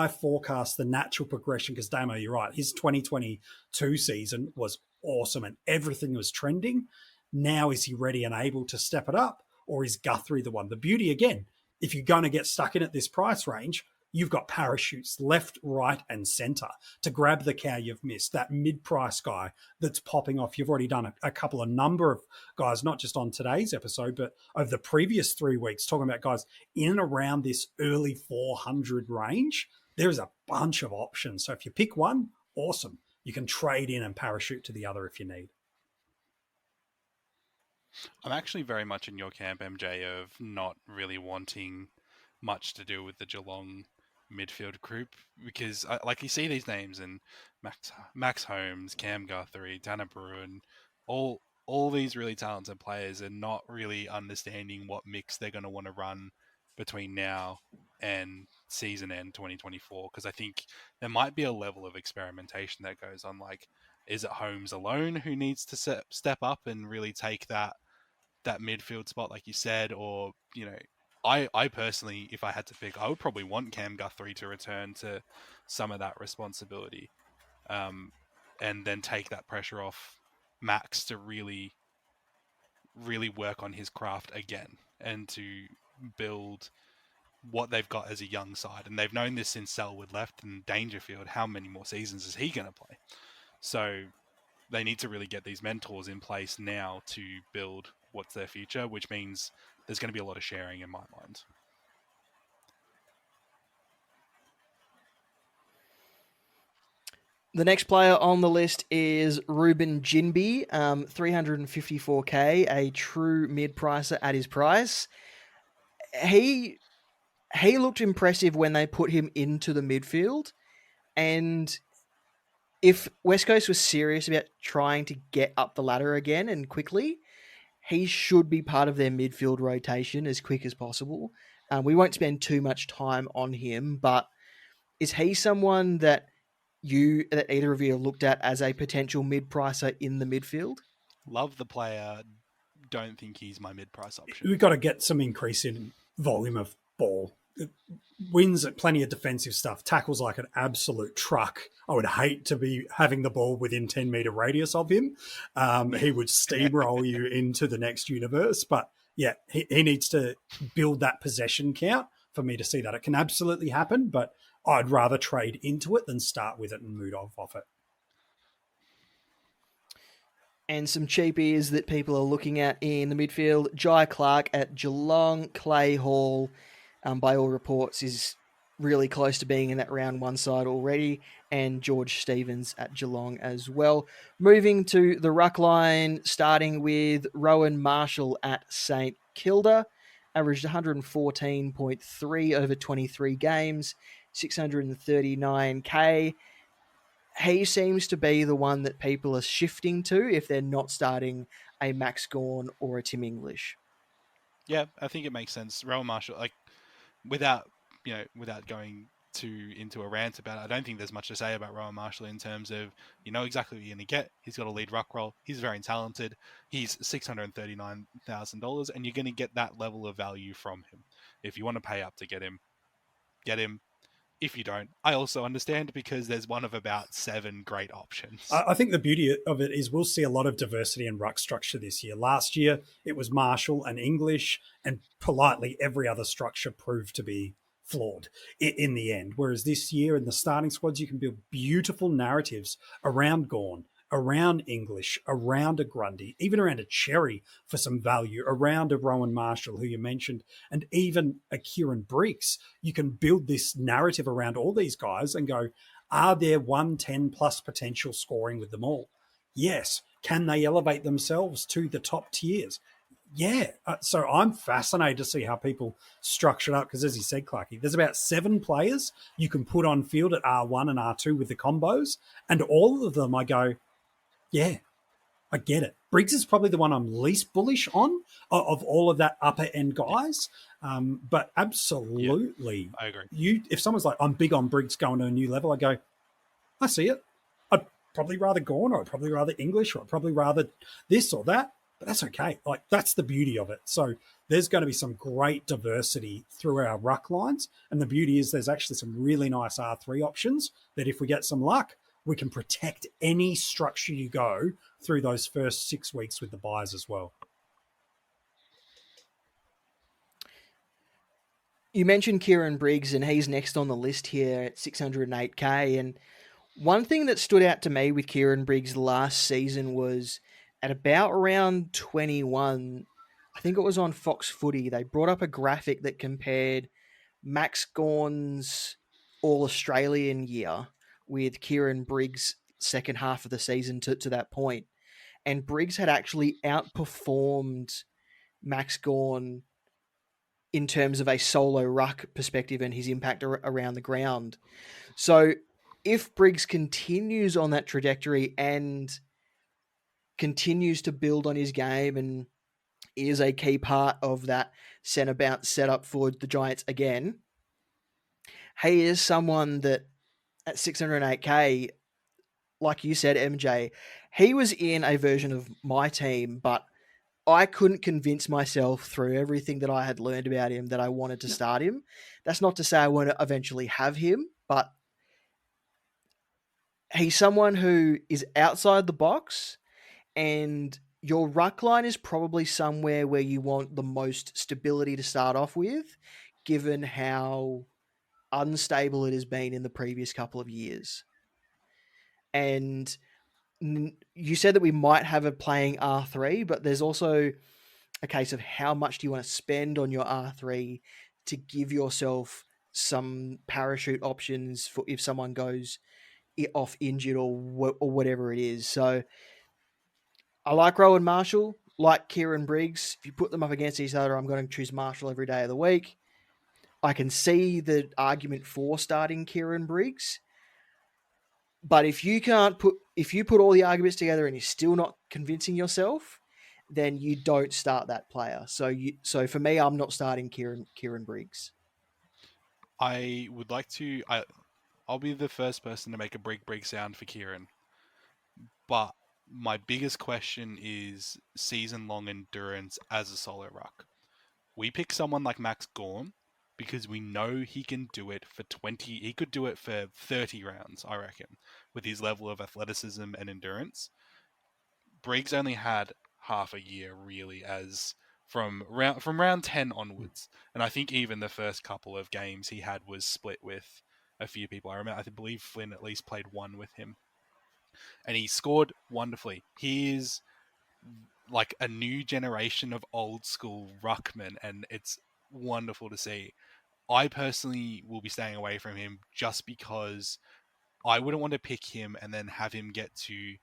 forecast the natural progression? Because Damo, you're right. His 2022 season was awesome and everything was trending. Now is he ready and able to step it up? Or is Guthrie the one? The beauty, again, if you're going to get stuck in at this price range, you've got parachutes left, right, and centre to grab the cow you've missed, that mid-price guy that's popping off. You've already done a number of guys, not just on today's episode, but over the previous 3 weeks, talking about guys in and around this early 400 range. There's a bunch of options. So if you pick one, awesome. You can trade in and parachute to the other if you need. I'm actually very much in your camp, MJ, of not really wanting much to do with the Geelong midfield group, because you see these names and Max Holmes, Cam Guthrie, Tanner Bruin, all these really talented players, and not really understanding what mix they're going to want to run between now and season end 2024, because I think there might be a level of experimentation that goes on. Like, is it Holmes alone who needs to step up and really take that midfield spot, like you said? Or, I personally, if I had to pick, I would probably want Cam Guthrie to return to some of that responsibility, and then take that pressure off Max to really, really work on his craft again and to build what they've got as a young side. And they've known this since Selwood left, and Dangerfield, how many more seasons is he going to play? So they need to really get these mentors in place now to build what's their future, which means there's going to be a lot of sharing in my mind. The next player on the list is Ruben Jinby, 354k, a true mid-pricer at his price. He looked impressive when they put him into the midfield, and if West Coast was serious about trying to get up the ladder again and quickly, he should be part of their midfield rotation as quick as possible. We won't spend too much time on him, but is he someone that either of you have looked at as a potential mid-pricer in the midfield? Love the player. Don't think he's my mid-price option. We've got to get some increase in volume of ball. It wins at plenty of defensive stuff, tackles like an absolute truck. I would hate to be having the ball within 10-meter radius of him. He would steamroll you into the next universe. But yeah, he needs to build that possession count for me to see that. It can absolutely happen, but I'd rather trade into it than start with it and move off it. And some cheapies that people are looking at in the midfield. Jai Clark at Geelong. Clay Hall, by all reports, is really close to being in that round one side already. And George Stevens at Geelong as well. Moving to the ruck line, starting with Rowan Marshall at St Kilda. Averaged 114.3 over 23 games, 639k. He seems to be the one that people are shifting to if they're not starting a Max Gawn or a Tim English. Yeah, I think it makes sense. Rowan Marshall, like, without going into a rant about it, I don't think there's much to say about Rowan Marshall in terms of, you know exactly what you're going to get. He's got a lead ruck role. He's very talented. He's $639,000, and you're going to get that level of value from him. If you want to pay up to get him, get him. If you don't, I also understand, because there's one of about 7 great options. I think the beauty of it is we'll see a lot of diversity in ruck structure this year. Last year, it was Marshall and English, and politely every other structure proved to be flawed in the end. Whereas this year in the starting squads, you can build beautiful narratives around Gawn, around English, around a Grundy, even around a Cherry for some value, around a Rowan Marshall, who you mentioned, and even a Kieran Briggs. You can build this narrative around all these guys and go, are there 110 plus potential scoring with them all? Yes. Can they elevate themselves to the top tiers? Yeah. So I'm fascinated to see how people structure it up, because as you said, Clarky, there's about 7 players you can put on field at R1 and R2 with the combos, and all of them I go, yeah, I get it. Briggs is probably the one I'm least bullish on of all of that upper end guys. But absolutely, I agree. If someone's like, I'm big on Briggs going to a new level, I go, I see it. I'd probably rather Gawn, or I'd probably rather English, or I'd probably rather this or that. But that's okay. Like, that's the beauty of it. So there's going to be some great diversity through our ruck lines. And the beauty is there's actually some really nice R3 options that, if we get some luck, we can protect any structure you go through those first 6 weeks with the buys as well. You mentioned Kieran Briggs, and he's next on the list here at 608k. And one thing that stood out to me with Kieran Briggs last season was at about around 21, I think it was on Fox Footy, they brought up a graphic that compared Max Gawn's All-Australian year with Kieran Briggs' second half of the season to that point. And Briggs had actually outperformed Max Gawn in terms of a solo ruck perspective and his impact around the ground. So if Briggs continues on that trajectory and continues to build on his game and is a key part of that centre bounce setup for the Giants again, he is someone that at 608k, like you said, MJ, he was in a version of my team, but I couldn't convince myself through everything that I had learned about him that I wanted to start him. That's not to say I want to eventually have him, but he's someone who is outside the box, and your ruck line is probably somewhere where you want the most stability to start off with, given how unstable it has been in the previous couple of years. And you said that we might have a playing R3, but there's also a case of how much do you want to spend on your R3 to give yourself some parachute options for if someone goes off injured or whatever it is. So I like Rowan Marshall, like Kieran Briggs. If you put them up against each other, I'm going to choose Marshall every day of the week. I can see the argument for starting Kieran Briggs, but if you put all the arguments together and you're still not convincing yourself, then you don't start that player. So for me, I'm not starting Kieran Briggs. I would like to. I'll be the first person to make a brig sound for Kieran. But my biggest question is season-long endurance as a solo ruck. We pick someone like Max Gorn because we know he can do it for 20. He could do it for 30 rounds, I reckon, with his level of athleticism and endurance. Briggs only had half a year, really, as from round 10 onwards. And I think even the first couple of games he had was split with a few people. I believe Flynn at least played one with him. And he scored wonderfully. He is like a new generation of old school ruckman, and it's wonderful to see. I personally will be staying away from him just because I wouldn't want to pick him and then have him get to,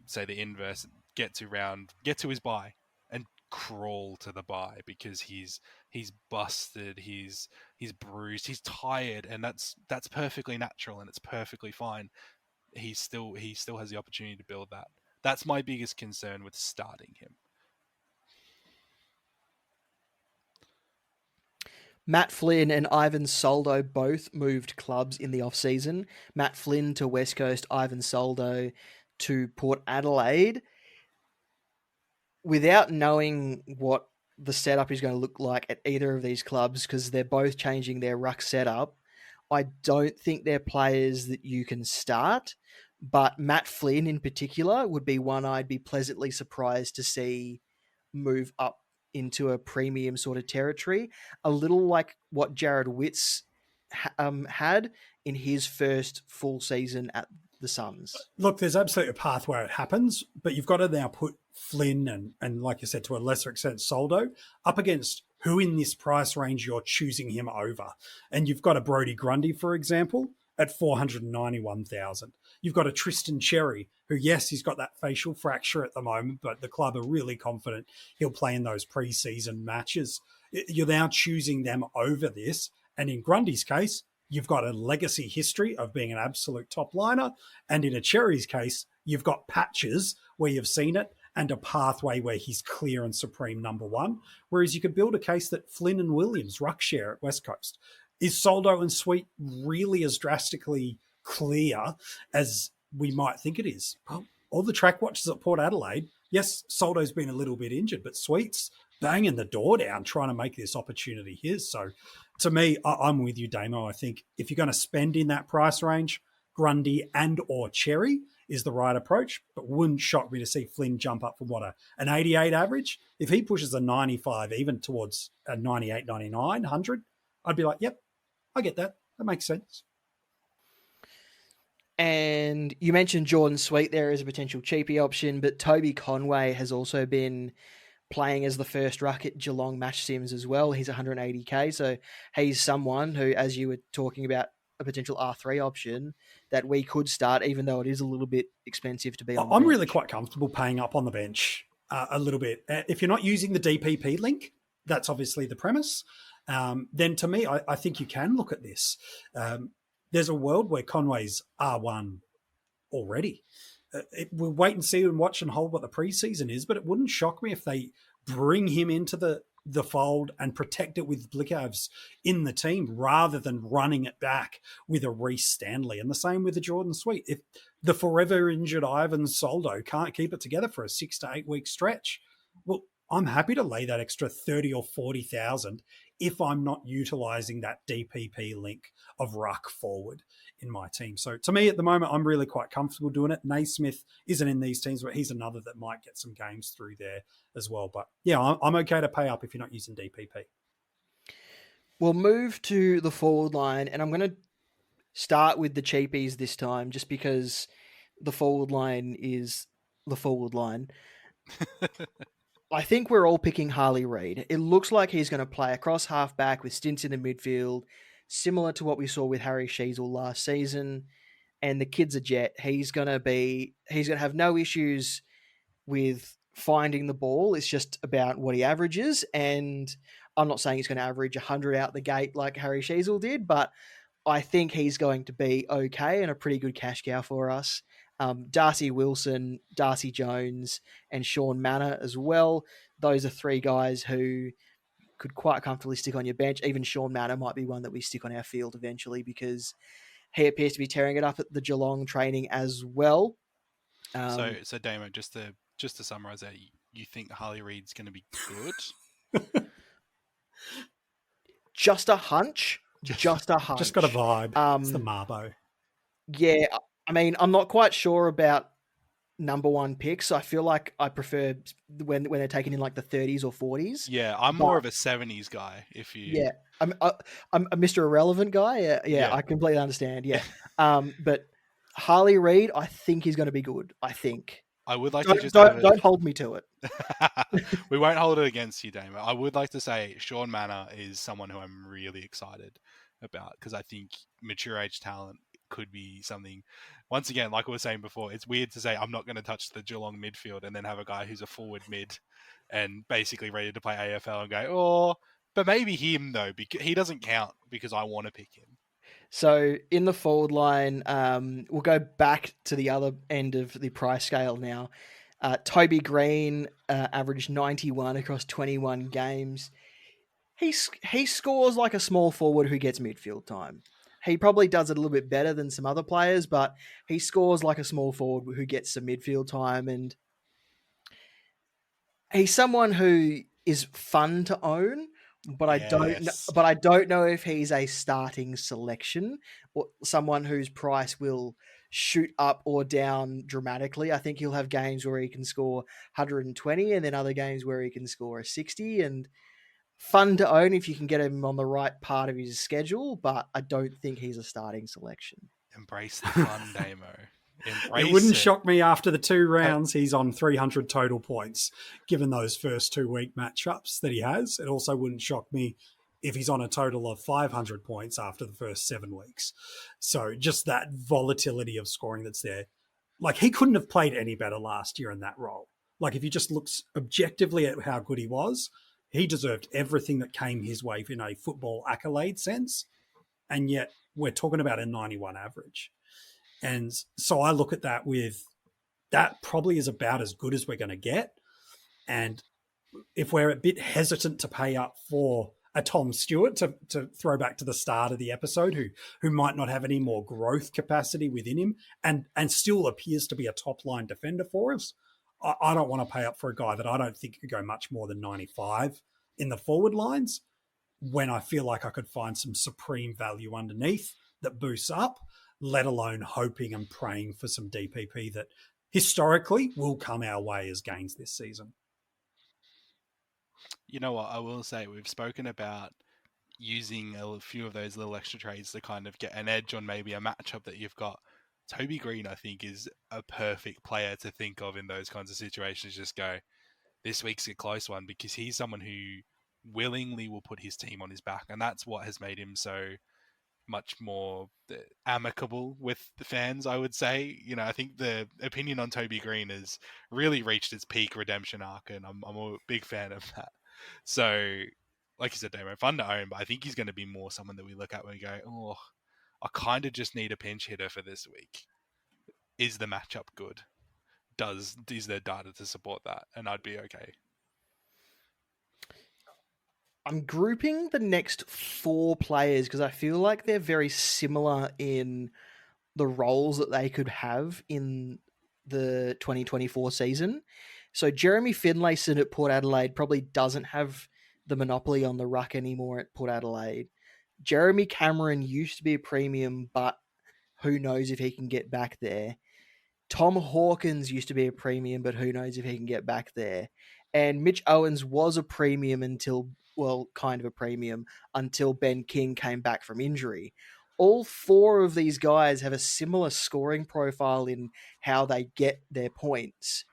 say the inverse, get to his bye and crawl to the bye because he's busted, he's bruised, he's tired, and that's perfectly natural and it's perfectly fine. He still has the opportunity to build that. That's my biggest concern with starting him. Matt Flynn and Ivan Soldo both moved clubs in the off-season. Matt Flynn to West Coast, Ivan Soldo to Port Adelaide. Without knowing what the setup is going to look like at either of these clubs, because they're both changing their ruck setup, I don't think they're players that you can start. But Matt Flynn in particular would be one I'd be pleasantly surprised to see move up into a premium sort of territory, a little like what Jared Witts had in his first full season at the Suns. Look, there's absolutely a path where it happens, but you've got to now put Flynn and like you said, to a lesser extent, Soldo up against who in this price range you're choosing him over. And you've got a Brodie Grundy, for example, at 491,000. You've got a Tristan Cherry, who, yes, he's got that facial fracture at the moment, but the club are really confident he'll play in those preseason matches. You're now choosing them over this. And in Grundy's case, you've got a legacy history of being an absolute top liner. And in a Cherry's case, you've got patches where you've seen it and a pathway where he's clear and supreme number one. Whereas you could build a case that Flynn and Williams ruck share at West Coast. Is Soldo and Sweet really as drastically clear as we might think it is? Well, all the track watchers at Port Adelaide, yes, Soldo's been a little bit injured, but Sweet's banging the door down trying to make this opportunity his. So to me, I'm with you, Damo. I think if you're going to spend in that price range, Grundy and or Cherry is the right approach, but wouldn't shock me to see Flynn jump up from an 88 average. If he pushes a 95, even towards a 98, 99, 100, I'd be like, yep, I get that. That makes sense. And you mentioned Jordan Sweet there as a potential cheapie option, but Toby Conway has also been playing as the first ruck at Geelong Match Sims as well. He's 180k, so he's someone who, as you were talking about, a potential R3 option that we could start, even though it is a little bit expensive to be on the I'm bench. really quite comfortable paying up on the bench a little bit. If you're not using the DPP link, that's obviously the premise. Then to me, I think you can look at this. There's a world where Conway's R1 already. We'll wait and see and watch and hold what the preseason is, but it wouldn't shock me if they bring him into the fold and protect it with Blickavs in the team rather than running it back with a Reece Stanley. And the same with the Jordan Sweet. If the forever injured Ivan Soldo can't keep it together for a 6 to 8 week stretch, well, I'm happy to lay that extra 30 or 40,000 if I'm not utilizing that DPP link of ruck forward in my team. So to me at the moment, I'm really quite comfortable doing it. Naismith isn't in these teams, but he's another that might get some games through there as well. But yeah, I'm okay to pay up if you're not using DPP. We'll move to the forward line, and I'm going to start with the cheapies this time, just because the forward line is the forward line. I think we're all picking Harley Reid. It looks like he's going to play across half-back with stints in the midfield, similar to what we saw with Harry Sheezel last season. And the kid's a jet. He's going to have no issues with finding the ball. It's just about what he averages. And I'm not saying he's going to average 100 out the gate like Harry Sheezel did, but I think he's going to be okay and a pretty good cash cow for us. Darcy Wilson, Darcy Jones, and Sean Manor as well. Those are three guys who could quite comfortably stick on your bench. Even Sean Manor might be one that we stick on our field eventually because he appears to be tearing it up at the Geelong training as well. So Damo, just to summarize that, you think Harley Reid's going to be good? Just a hunch. Just a hunch. Just got a vibe. It's the Marbo. Yeah, I mean, I'm not quite sure about number one picks. I feel like I prefer when they're taken in like the 30s or 40s. Yeah, I'm more of a 70s guy. If you, yeah, I'm a Mr. Irrelevant guy. Yeah, I completely understand. Yeah, but Harley Reid, I think he's going to be good. I think. I would like don't hold me to it. We won't hold it against you, Damo. I would like to say Sean Manor is someone who I'm really excited about because I think mature age talent could be something. Once again, like I was saying before, it's weird to say I'm not going to touch the Geelong midfield and then have a guy who's a forward mid and basically ready to play AFL and go, oh, but maybe him though, because he doesn't count because I want to pick him. So in the forward line, we'll go back to the other end of the price scale now. Toby Green averaged 91 across 21 games. He scores like a small forward who gets midfield time. He probably does it a little bit better than some other players, but he scores like a small forward who gets some midfield time, and he's someone who is fun to own. But I don't know if he's a starting selection or someone whose price will shoot up or down dramatically. I think he'll have games where he can score 120 and then other games where he can score a 60 and fun to own if you can get him on the right part of his schedule, but I don't think he's a starting selection. Embrace the fun, Damo. It wouldn't shock me after the 2 rounds he's on 300 total points, given those first 2-week matchups that he has. It also wouldn't shock me if he's on a total of 500 points after the first 7 weeks. So just that volatility of scoring that's there. Like, he couldn't have played any better last year in that role. Like, if you just look objectively at how good he was, he deserved everything that came his way in a football accolade sense. And yet we're talking about a 91 average. And so I look at that with, that probably is about as good as we're going to get. And if we're a bit hesitant to pay up for a Tom Stewart, to throw back to the start of the episode, who might not have any more growth capacity within him and still appears to be a top-line defender for us, I don't want to pay up for a guy that I don't think could go much more than 95 in the forward lines when I feel like I could find some supreme value underneath that boosts up, let alone hoping and praying for some DPP that historically will come our way as gains this season. You know what, I will say, we've spoken about using a few of those little extra trades to kind of get an edge on maybe a matchup that you've got. Toby Green, I think, is a perfect player to think of in those kinds of situations. Just go, this week's a close one, because he's someone who willingly will put his team on his back, and that's what has made him so much more amicable with the fans, I would say. You know, I think the opinion on Toby Green has really reached its peak redemption arc, and I'm a big fan of that. So, like you said, Damo, fun to own, but I think he's going to be more someone that we look at when we go, oh, I kind of just need a pinch hitter for this week. Is the matchup good? Is there data to support that? And I'd be okay. I'm grouping the next 4 players because I feel like they're very similar in the roles that they could have in the 2024 season. So Jeremy Finlayson at Port Adelaide probably doesn't have the monopoly on the ruck anymore at Port Adelaide. Jeremy Cameron used to be a premium, but who knows if he can get back there. Tom Hawkins used to be a premium, but who knows if he can get back there. And Mitch Owens was a premium until Ben King came back from injury. All 4 of these guys have a similar scoring profile in how they get their points.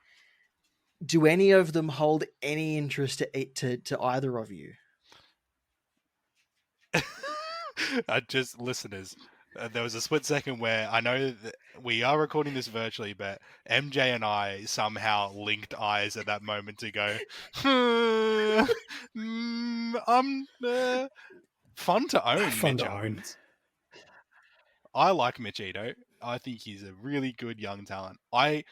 Do any of them hold any interest to either of you? Listeners, there was a split second where I know that we are recording this virtually, but MJ and I somehow linked eyes at that moment to go, fun to own. Fun to own. I like Machito. I think he's a really good young talent. Out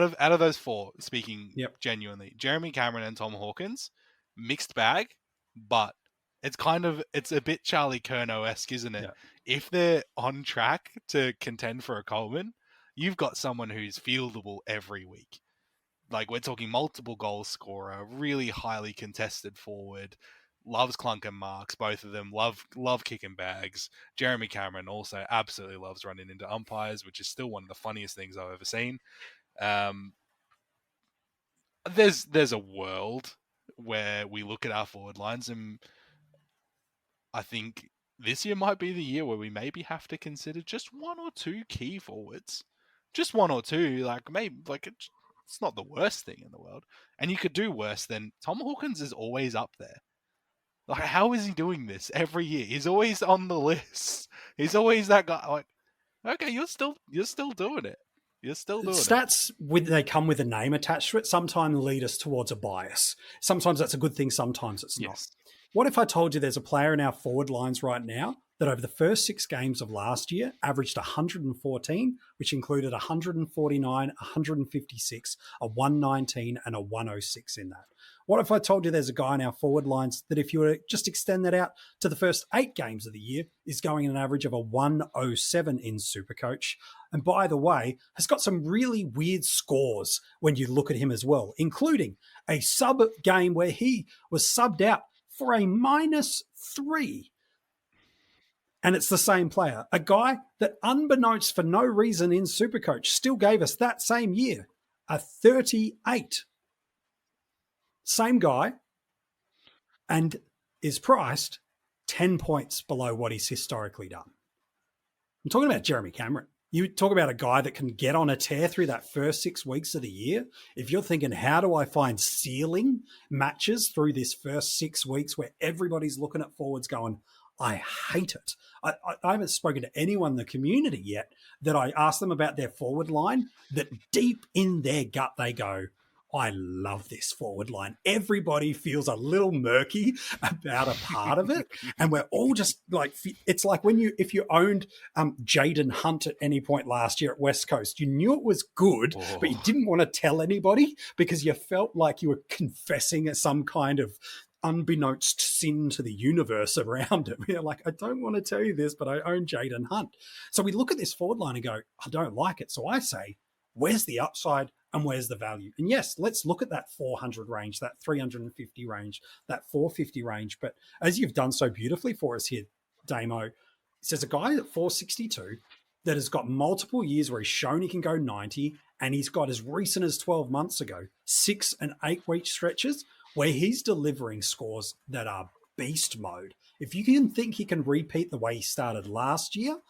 of those four, speaking genuinely, Jeremy Cameron and Tom Hawkins, mixed bag, but it's a bit Charlie Curnow-esque, isn't it? Yeah. If they're on track to contend for a Coleman, you've got someone who's fieldable every week. Like, we're talking multiple goal scorer, really highly contested forward, loves clunker marks, both of them love kicking bags. Jeremy Cameron also absolutely loves running into umpires, which is still one of the funniest things I've ever seen. There's a world where we look at our forward lines, and I think this year might be the year where we maybe have to consider just one or two key forwards. Just one or two, it's not the worst thing in the world. And you could do worse than Tom Hawkins is always up there. Like, how is he doing this every year? He's always on the list. He's always that guy. Like, okay, you're still doing it. You're still doing Stats, they come with a name attached to it, sometimes lead us towards a bias. Sometimes that's a good thing, sometimes it's not. Yes. What if I told you there's a player in our forward lines right now that over the first 6 games of last year averaged 114, which included 149, 156, a 119, and a 106 in that? What if I told you there's a guy in our forward lines that, if you were to just extend that out to the first 8 games of the year, is going an average of a 107 in Supercoach? And by the way, has got some really weird scores when you look at him as well, including a sub game where he was subbed out for a -3. And it's the same player. A guy that, unbeknownst for no reason in Supercoach, still gave us that same year a 38. Same guy, and is priced 10 points below what he's historically done. I'm talking about Jeremy Cameron. You talk about a guy that can get on a tear through that first 6 weeks of the year. If you're thinking, how do I find ceiling matches through this first 6 weeks where everybody's looking at forwards going, I hate it. I haven't spoken to anyone in the community yet that I asked them about their forward line that deep in their gut they go, I love this forward line. Everybody feels a little murky about a part of it. And we're all just like, it's like if you owned Jaden Hunt at any point last year at West Coast, you knew it was good, but you didn't want to tell anybody because you felt like you were confessing some kind of unbeknownst sin to the universe around it. We're like, I don't want to tell you this, but I own Jaden Hunt. So we look at this forward line and go, I don't like it. So I say, where's the upside? And where's the value? And yes, let's look at that 400 range, that 350 range, that 450 range. But as you've done so beautifully for us here, Damo, it says a guy at 462 that has got multiple years where he's shown he can go 90, and he's got, as recent as 12 months ago, 6 and 8 week stretches where he's delivering scores that are beast mode. If you can think he can repeat the way he started last year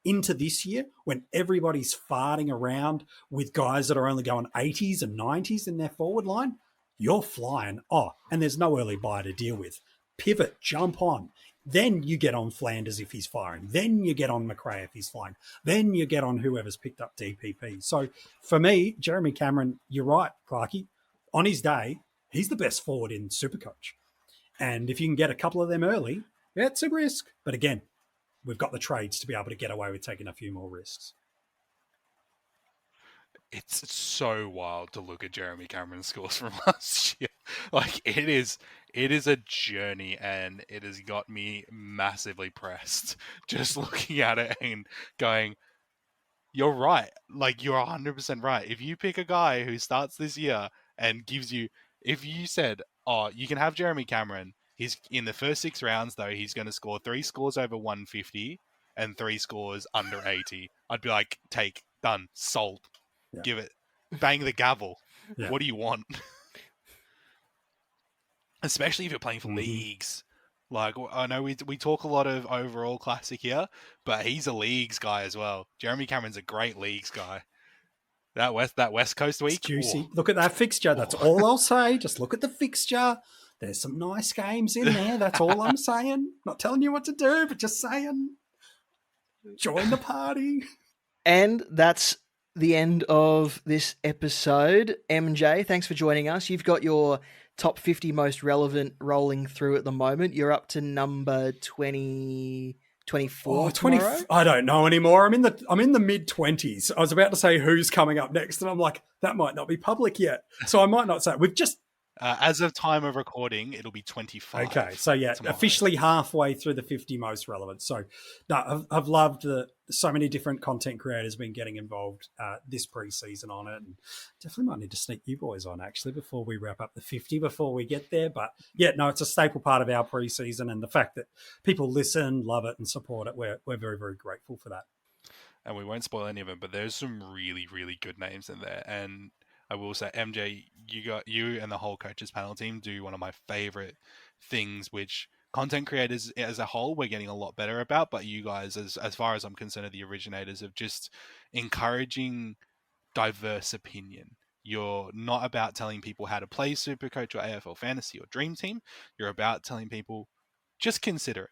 into this year, when everybody's farting around with guys that are only going 80s and 90s in their forward line, you're flying. Oh, and there's no early buy to deal with. Pivot, jump on. Then you get on Flanders if he's firing. Then you get on McRae if he's flying. Then you get on whoever's picked up DPP. So for me, Jeremy Cameron, you're right, Clarky. On his day, he's the best forward in Supercoach. And if you can get a couple of them early, yeah, it's a risk. But again, we've got the trades to be able to get away with taking a few more risks. It's so wild to look at Jeremy Cameron's scores from last year. Like, it is a journey, and it has got me massively pressed just looking at it and going, you're right. Like, you're 100% right. If you pick a guy who starts this year and gives you, if you said, oh, you can have Jeremy Cameron, he's in the first 6 rounds, though, he's going to score 3 scores over 150 and 3 scores under 80. I'd be like, take, done, sold. Yeah. Give it, bang the gavel. Yeah. What do you want? Especially if you're playing for leagues. Like, I know we talk a lot of overall classic here, but he's a leagues guy as well. Jeremy Cameron's a great leagues guy. That West Coast week, it's juicy. Look at that fixture. That's all I'll say. Just look at the fixture. There's some nice games in there. That's all I'm saying. Not telling you what to do, but just saying, join the party. And that's the end of this episode. MJ, thanks for joining us. You've got your top 50 most relevant rolling through at the moment. You're up to number 20, 24 20, tomorrow? I don't know anymore. I'm in the mid-20s. I was about to say who's coming up next, and I'm like, that might not be public yet. So I might not say. We've just as of time of recording, it'll be 25. Okay, so yeah, tomorrow. officially halfway through the 50 most relevant. So no, I've loved that so many different content creators have been getting involved this pre-season on it, and definitely might need to sneak you boys on actually before we wrap up the 50, before we get there. But yeah, no, it's a staple part of our pre-season, and the fact that people listen, love it, and support it, we're very, very grateful for that. And we won't spoil any of them, but there's some really, really good names in there. And I will say, MJ, you and the whole coaches panel team do one of my favorite things, which content creators as a whole we're getting a lot better about. But you guys, as far as I'm concerned, are the originators of just encouraging diverse opinion. You're not about telling people how to play Supercoach or AFL Fantasy or Dream Team. You're about telling people just consider it.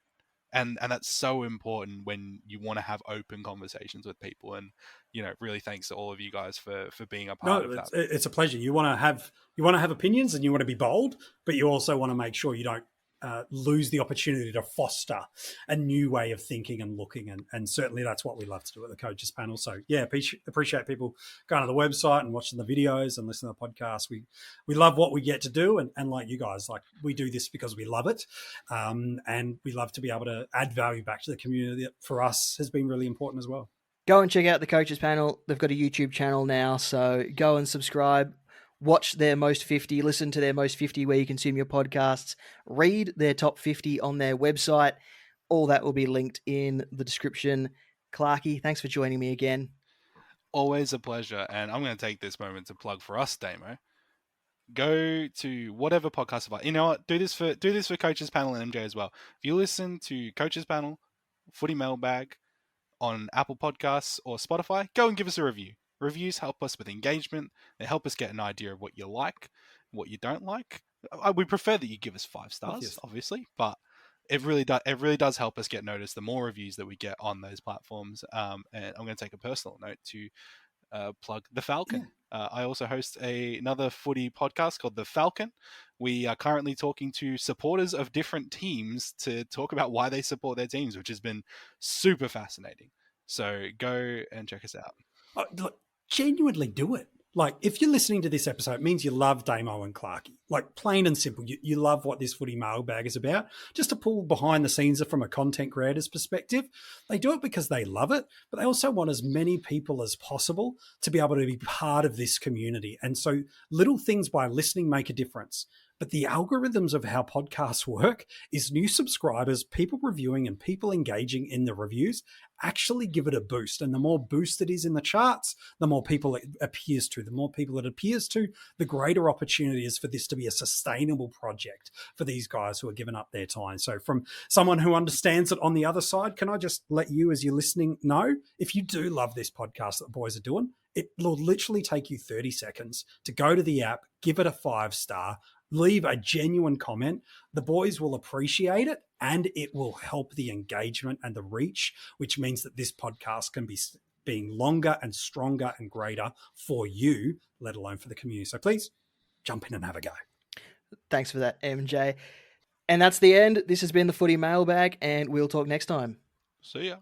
And that's so important when you want to have open conversations with people. And, really thanks to all of you guys for being a part of that. It's a pleasure. You want to have opinions, and you want to be bold, but you also want to make sure you don't lose the opportunity to foster a new way of thinking and looking. And certainly that's what we love to do at the coaches panel. So yeah, appreciate people going to the website and watching the videos and listening to the podcast. We love what we get to do. And like you guys, like we do this because we love it. And we love to be able to add value back to the community. That for us has been really important as well. Go and check out the coaches panel. They've got a YouTube channel now, so go and subscribe. Watch their Most 50, listen to their Most 50 where you consume your podcasts, read their top 50 on their website. All that will be linked in the description. Clarky, thanks for joining me again. Always a pleasure. And I'm going to take this moment to plug for us, Damo. Go to whatever podcast about. You know what? Do this for Coaches Panel and MJ as well. If you listen to Coaches Panel, Footy Mailbag on Apple Podcasts or Spotify, go and give us a review. Reviews help us with engagement. They help us get an idea of what you like, what you don't like. We prefer that you give us 5 stars, obviously, but it really does help us get noticed. The more reviews that we get on those platforms, and I'm going to take a personal note to plug The Falcon. Yeah. I also host another footy podcast called The Falcon. We are currently talking to supporters of different teams to talk about why they support their teams, which has been super fascinating. So go and check us out. Look, genuinely do it. Like, if you're listening to this episode, it means you love Damo and Clarky. Like, plain and simple, you love what this footy mailbag is about. Just to pull behind the scenes from a content creator's perspective, they do it because they love it, but they also want as many people as possible to be able to be part of this community. And so little things by listening make a difference. But the algorithms of how podcasts work is new subscribers, people reviewing and people engaging in the reviews actually give it a boost. And the more boost it is in the charts, the more people it appears to. The more people it appears to, the greater opportunity is for this to be a sustainable project for these guys who are giving up their time. So from someone who understands it on the other side, can I just let you, as you're listening, know, if you do love this podcast that the boys are doing, it will literally take you 30 seconds to go to the app, give it a 5-star, leave a genuine comment. The boys will appreciate it, and it will help the engagement and the reach, which means that this podcast can be being longer and stronger and greater for you, let alone for the community. So please jump in and have a go. Thanks for that, MJ. And that's the end. This has been the Footy Mailbag, and we'll talk next time. See ya.